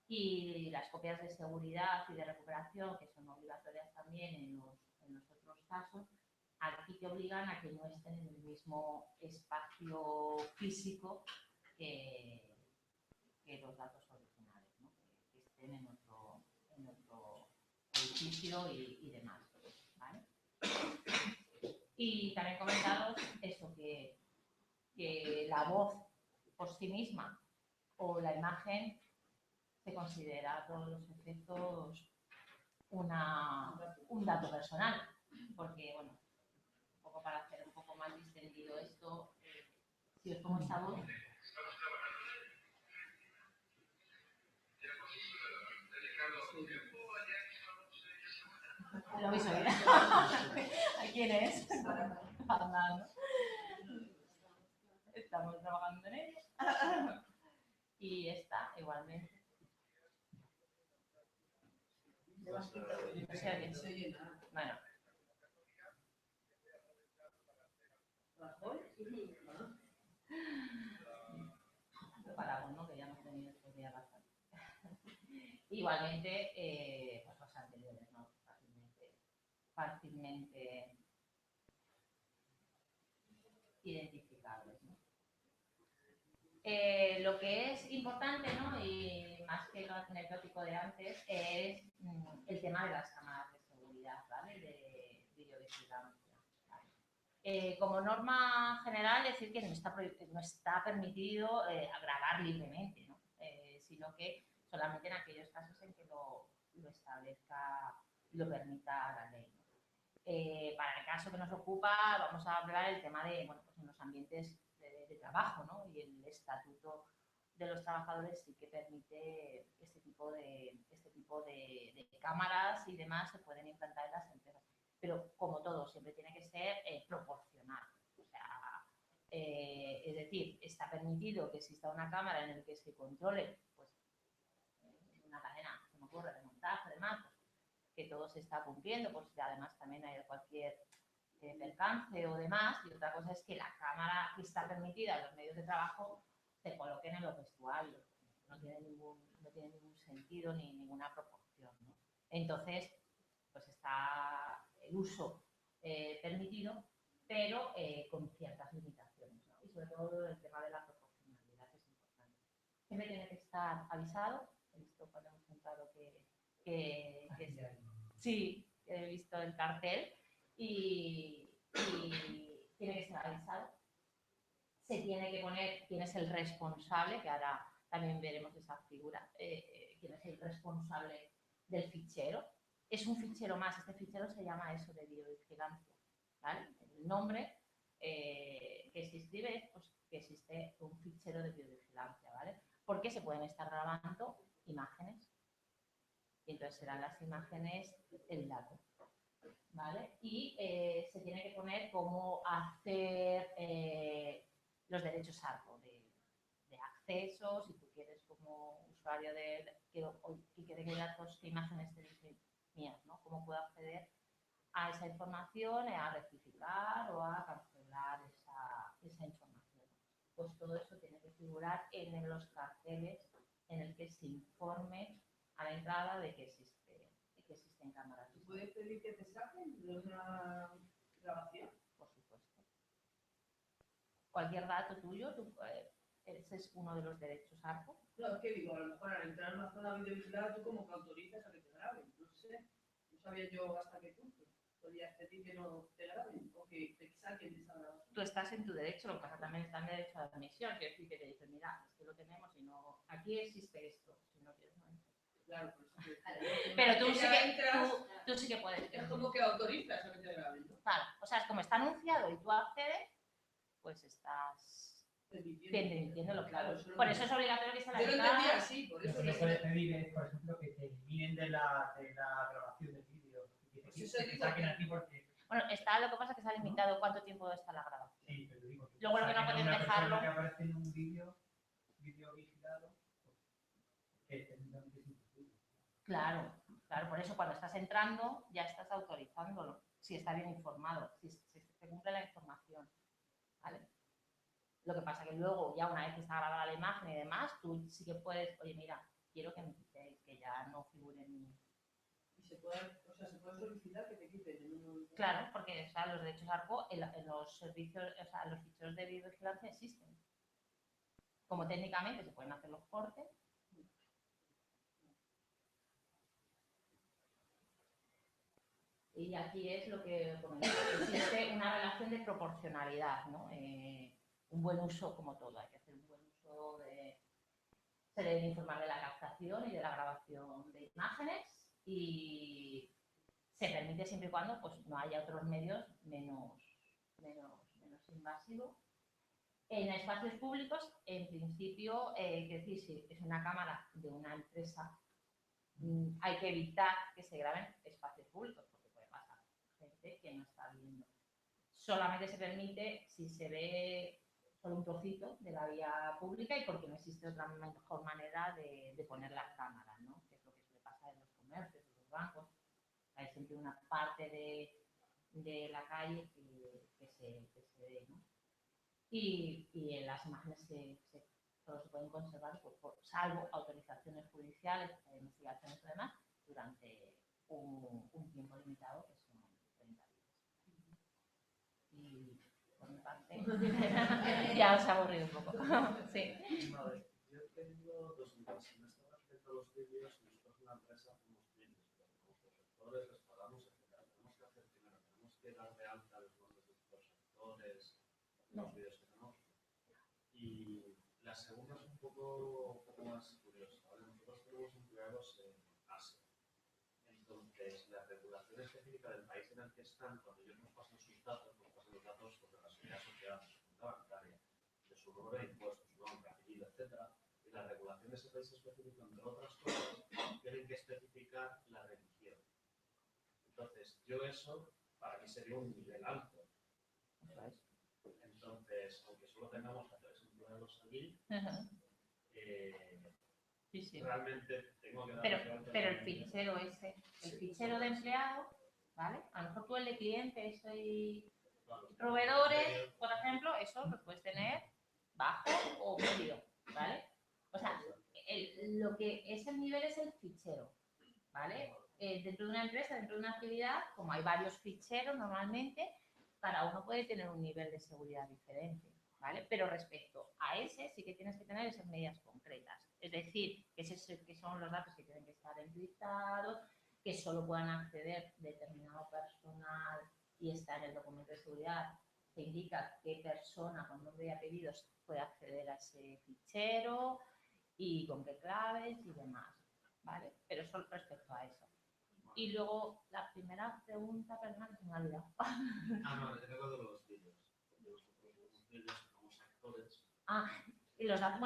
Y las copias de seguridad y de recuperación, que son obligatorias también en los otros casos, aquí te obligan a que no estén en el mismo espacio físico que los datos originales, ¿no? Que estén en otro edificio y demás, ¿vale? Y también comentaros eso, que la voz por sí misma o la imagen se considera a todos los efectos un dato personal, porque, bueno, un poco para hacer un poco más distendido esto, si os pongo esta voz, lo veis oír. ¿A quién es? Andando. Estamos trabajando en ello. Y esta igualmente. O sea que, bueno. Paramos, ¿no? Que ya hemos tenido estos días bastante. Igualmente, pues los anteriores, ¿no? Fácilmente identificables, ¿no? Lo que es importante, ¿no? Y más que lo anecdótico de antes, es el tema de las cámaras de seguridad, ¿vale? De videovigilancia. ¿Vale? Como norma general, decir que no está permitido grabar libremente, ¿no? Sino que solamente en aquellos casos en que lo establezca y lo permita la ley, ¿no? Para el caso que nos ocupa, vamos a hablar del tema de, bueno, pues en los ambientes de trabajo, ¿no? Y el estatuto de los trabajadores sí que permite este tipo de cámaras y demás se pueden implantar en las empresas. Pero como todo, siempre tiene que ser proporcional. O sea, es decir, está permitido que exista una cámara en la que se controle, pues, una cadena, se me ocurre, de montaje, demás, pues, que todo se está cumpliendo, pues además también hay cualquier percance o demás, y otra cosa es que la cámara que está permitida en los medios de trabajo se coloquen en los vestuarios. No tiene ningún sentido ni ninguna proporción, ¿no? Entonces, pues está el uso permitido, pero con ciertas limitaciones, ¿no? Y sobre todo el tema de la proporcionalidad es importante. Siempre tiene que estar avisado. He visto cuando hemos entrado sí, he visto el cartel y tiene que estar avisado. Se tiene que poner quién es el responsable, que ahora también veremos esa figura, quién es el responsable del fichero. Es un fichero más, este fichero se llama eso de videovigilancia, ¿vale? El nombre que se escribe es pues, que existe un fichero de videovigilancia, ¿vale? Porque se pueden estar grabando imágenes y entonces serán las imágenes el dato, ¿vale? Y se tiene que poner cómo hacer los derechos ARCO de acceso, si tú quieres como usuario que quede datos, qué imágenes te dicen mías, ¿no? Cómo puedo acceder a esa información, a rectificar o a cancelar esa información. Pues todo eso tiene que figurar en los carteles en el que se informe a la entrada de que existen cámaras.
¿Puedes pedir que te saquen de una grabación?
Por supuesto. Cualquier dato tuyo, ese es uno de los derechos ARCO.
No, es que digo, a lo mejor al entrar en una zona videovigilada, tú como que autorizas a que te graben, no sé. No sabía yo hasta qué punto podías pedir que no te graben o que te saquen de esa grabación.
Tú estás en tu derecho, lo que pasa también está en derecho de admisión, que decir que te dicen, mira, es que lo tenemos y no, aquí existe esto, si no quieres no entras.
Claro, por eso que-
Pero tú
que
sí
ya
que,
entras,
tú sí que puedes.
es como que autorizas a que te graben, ¿no?
Claro, o sea, es como está anunciado y tú accedes, pues estás permitiéndolo, claro.
Claro,
Por eso es obligatorio que se la
yo lo entendía así, por
Lo
eso
que
que
no puedes pedir es, por ejemplo, que te eliminen de la grabación del vídeo.
Pues
Que
eso
te
digo
saquen
que-
aquí porque...
Bueno, lo que pasa es que se ha limitado cuánto tiempo está la grabación.
Sí, pero digo que
Luego lo que no
saquen a
puedes
una persona
dejarlo-
que aparece en un vídeo vigilado, que técnicamente es imposible.
Claro, claro, por eso cuando estás entrando ya estás autorizándolo, si está bien informado, si se cumple la información, ¿vale? Lo que pasa que luego, ya una vez que está grabada la imagen y demás, tú sí que puedes, oye, mira, quiero que me quitéis, que ya no figure en mi...
Y se puede solicitar que te quiten en un...
Claro, porque o sea, los derechos ARCO en los servicios, o sea, los ficheros de videovigilancia existen. Como técnicamente se pueden hacer los cortes. Y aquí es lo que comentaba, existe una relación de proporcionalidad, ¿no? Un buen uso, como todo, hay que hacer un buen uso de... Se debe informar de la captación y de la grabación de imágenes y se permite siempre y cuando pues, no haya otros medios menos invasivos. En espacios públicos, en principio, es decir, si es una cámara de una empresa, hay que evitar que se graben espacios públicos, porque puede pasar gente que no está viendo. Solamente se permite si se ve solo un trocito de la vía pública y porque no existe otra mejor manera de poner las cámaras, ¿no? Que es lo que suele pasar en los comercios, en los bancos. Hay siempre una parte de la calle que se ve, ¿no? Y en las imágenes solo se pueden conservar, pues, salvo autorizaciones judiciales, investigaciones y demás, durante un tiempo limitado, que son 30 días. Y por mi parte, ya os ha aburrido un poco. Sí.
Vale, yo tengo dos dudas. En este respecto a los vídeos, nosotros en la empresa hacemos vídeos, como proyectores, les pagamos, etc. Tenemos que hacer primero, tenemos que dar de alta los nombres de los proyectores, los vídeos que tenemos. Y la segunda es un poco más curiosa, ¿vale? Nosotros tenemos empleados en Asia. Entonces, la regulación específica del país en el que están, cuando ellos nos pasan sus datos, nos pasan los datos pues, de la seguridad social, de su cuenta bancaria, de su número de impuestos, su nombre, apellido, etc. Y la regulación de ese país específico, entre otras cosas, tienen que especificar la religión. Entonces, yo eso, para mí sería un nivel alto. Entonces, aunque solo tengamos a 3 empleados allí,
Sí.
realmente tengo que dar...
Pero el fichero ese, el fichero de empleado, ¿vale? A lo mejor tú el de cliente, soy proveedores, por ejemplo, eso lo puedes tener bajo o medio, ¿vale? O sea, lo que es el nivel es el fichero, ¿vale? Dentro de una empresa, dentro de una actividad, como hay varios ficheros normalmente, cada uno puede tener un nivel de seguridad diferente, ¿vale? Pero respecto a ese sí que tienes que tener esas medidas concretas. Es decir, que son los datos que tienen que estar encriptados, que solo puedan acceder determinado personal y está en el documento de seguridad. Se indica qué persona con nombre y apellidos puede acceder a ese fichero y con qué claves y demás, ¿vale? Pero solo respecto a eso. Y luego, la primera pregunta, perdona, que se me ha olvidado.
No, te tengo de los vídeos. Nosotros los vídeos somos actores.
Y los datos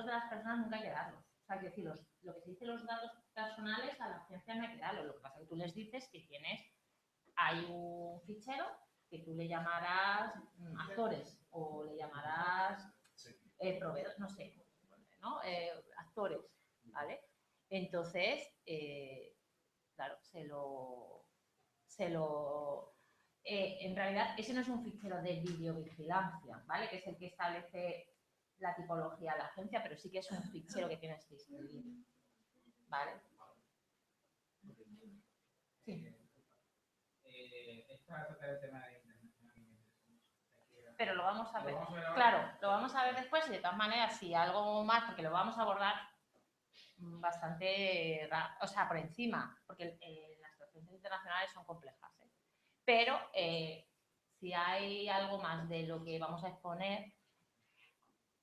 de las personas nunca hay que darlos. O sea, que decir, lo que se dice los datos personales a la agencia no hay que darlos. Lo que pasa es que tú les dices que hay un fichero que tú le llamarás actores o le llamarás proveedores, no sé, ¿no? Actores, ¿vale? Entonces, claro, en realidad ese no es un fichero de videovigilancia, ¿vale? Que es el que establece la tipología de la agencia, pero sí que es un fichero que tienes que escribir. ¿Vale? Sí.
Esta toca el tema de internacionalmente.
Pero lo vamos a ver. Claro, lo vamos a ver después y de todas maneras, si algo más, porque lo vamos a abordar bastante, o sea, por encima, porque las situaciones internacionales son complejas, ¿eh? Pero si hay algo más de lo que vamos a exponer,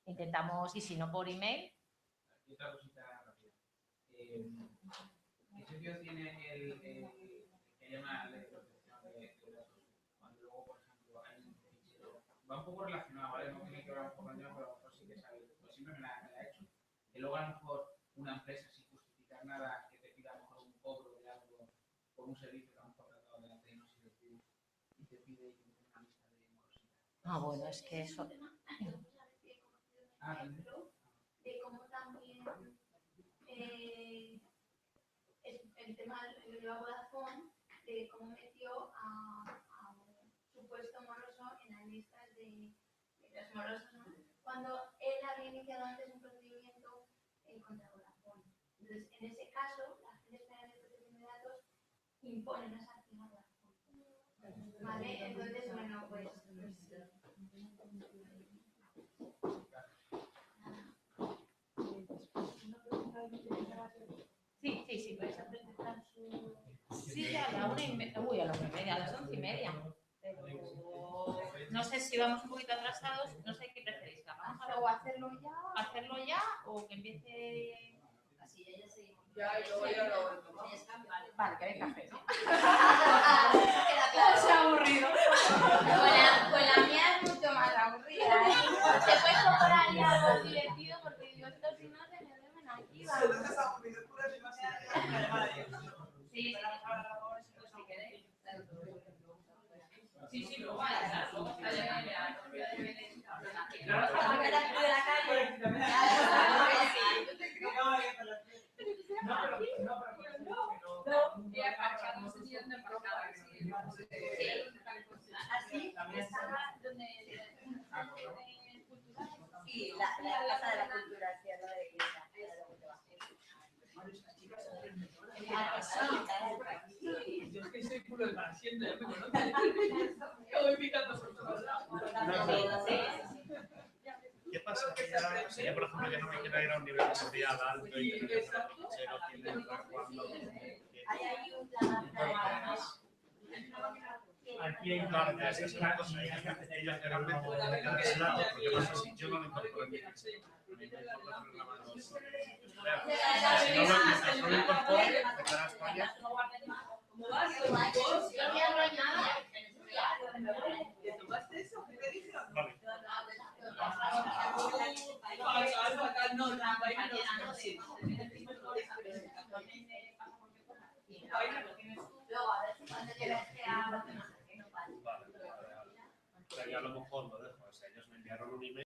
intentamos, y si no por email.
Y otra cosita rápida. ¿Qué sentido tiene el que haya una ley de protección de datos? Cuando luego, por ejemplo, hay un fichero, va un poco relacionado, ¿vale? No tiene que ver un poco con el tema, pero a lo mejor sí que sabe, pues siempre me la ha hecho. Que luego a lo mejor una empresa sin justificar nada, que te pida a lo mejor un cobro de algo por un servicio que a lo mejor tratado delante de no sé decir, y te pide que te una lista de morosidad.
Ah, bueno, es que eso.
De cómo también el tema lo lleva Vodafone, de cómo metió a un supuesto moroso en las listas de los morosos, ¿no? Cuando él había iniciado antes un procedimiento contra Vodafone. Entonces, en ese caso, la Agencia Española de Protección de Datos impone una sanción a Vodafone. ¿Vale? Entonces, bueno, pues
Sí, puedes presentar su... Sí, a la 1:30, uy, a la 1:30, a las 11:30. Pero no sé si vamos un poquito atrasados, no sé qué preferís. ¿Vamos a hacerlo ya o que empiece...?
así ya seguimos.
Ya, y luego ya lo tomamos.
Vale, que venga café, ¿no?
Es aburrido. Con la mía es mucho más aburrida, ¿eh? Te he puesto por ahí algo divertido porque digo, esto si no se me duermen aquí, ¿vale?
Sí, si queréis. Sí, luego vaya, claro, luego está ya.
Así estaba donde sí, la casa de la cultura, sí, a la de iglesia.
Yo es que soy culo de para siempre, ya me conocen. Yo voy picando por todos lados.
¿Qué pasa? Si yo, por ejemplo, ya no me quiero ir a un nivel de seguridad alto y tener que hacer el fichero, quién entra, cuándo, claro, que esa es una cosa. Ellos realmente me dan ese dato, porque pasa si yo no lo incorporo en mi fichero. A mí me importa programar los si no lo incorporo, empezar a España.
¿Cómo vas?
Yo no hay nada.
¿Te tomaste eso? ¿Qué te dijeron?
Vale.
Luego, a ver si cuando llegues a
Vale. O sea, yo a lo mejor lo dejo. O sea, ellos me enviaron un email.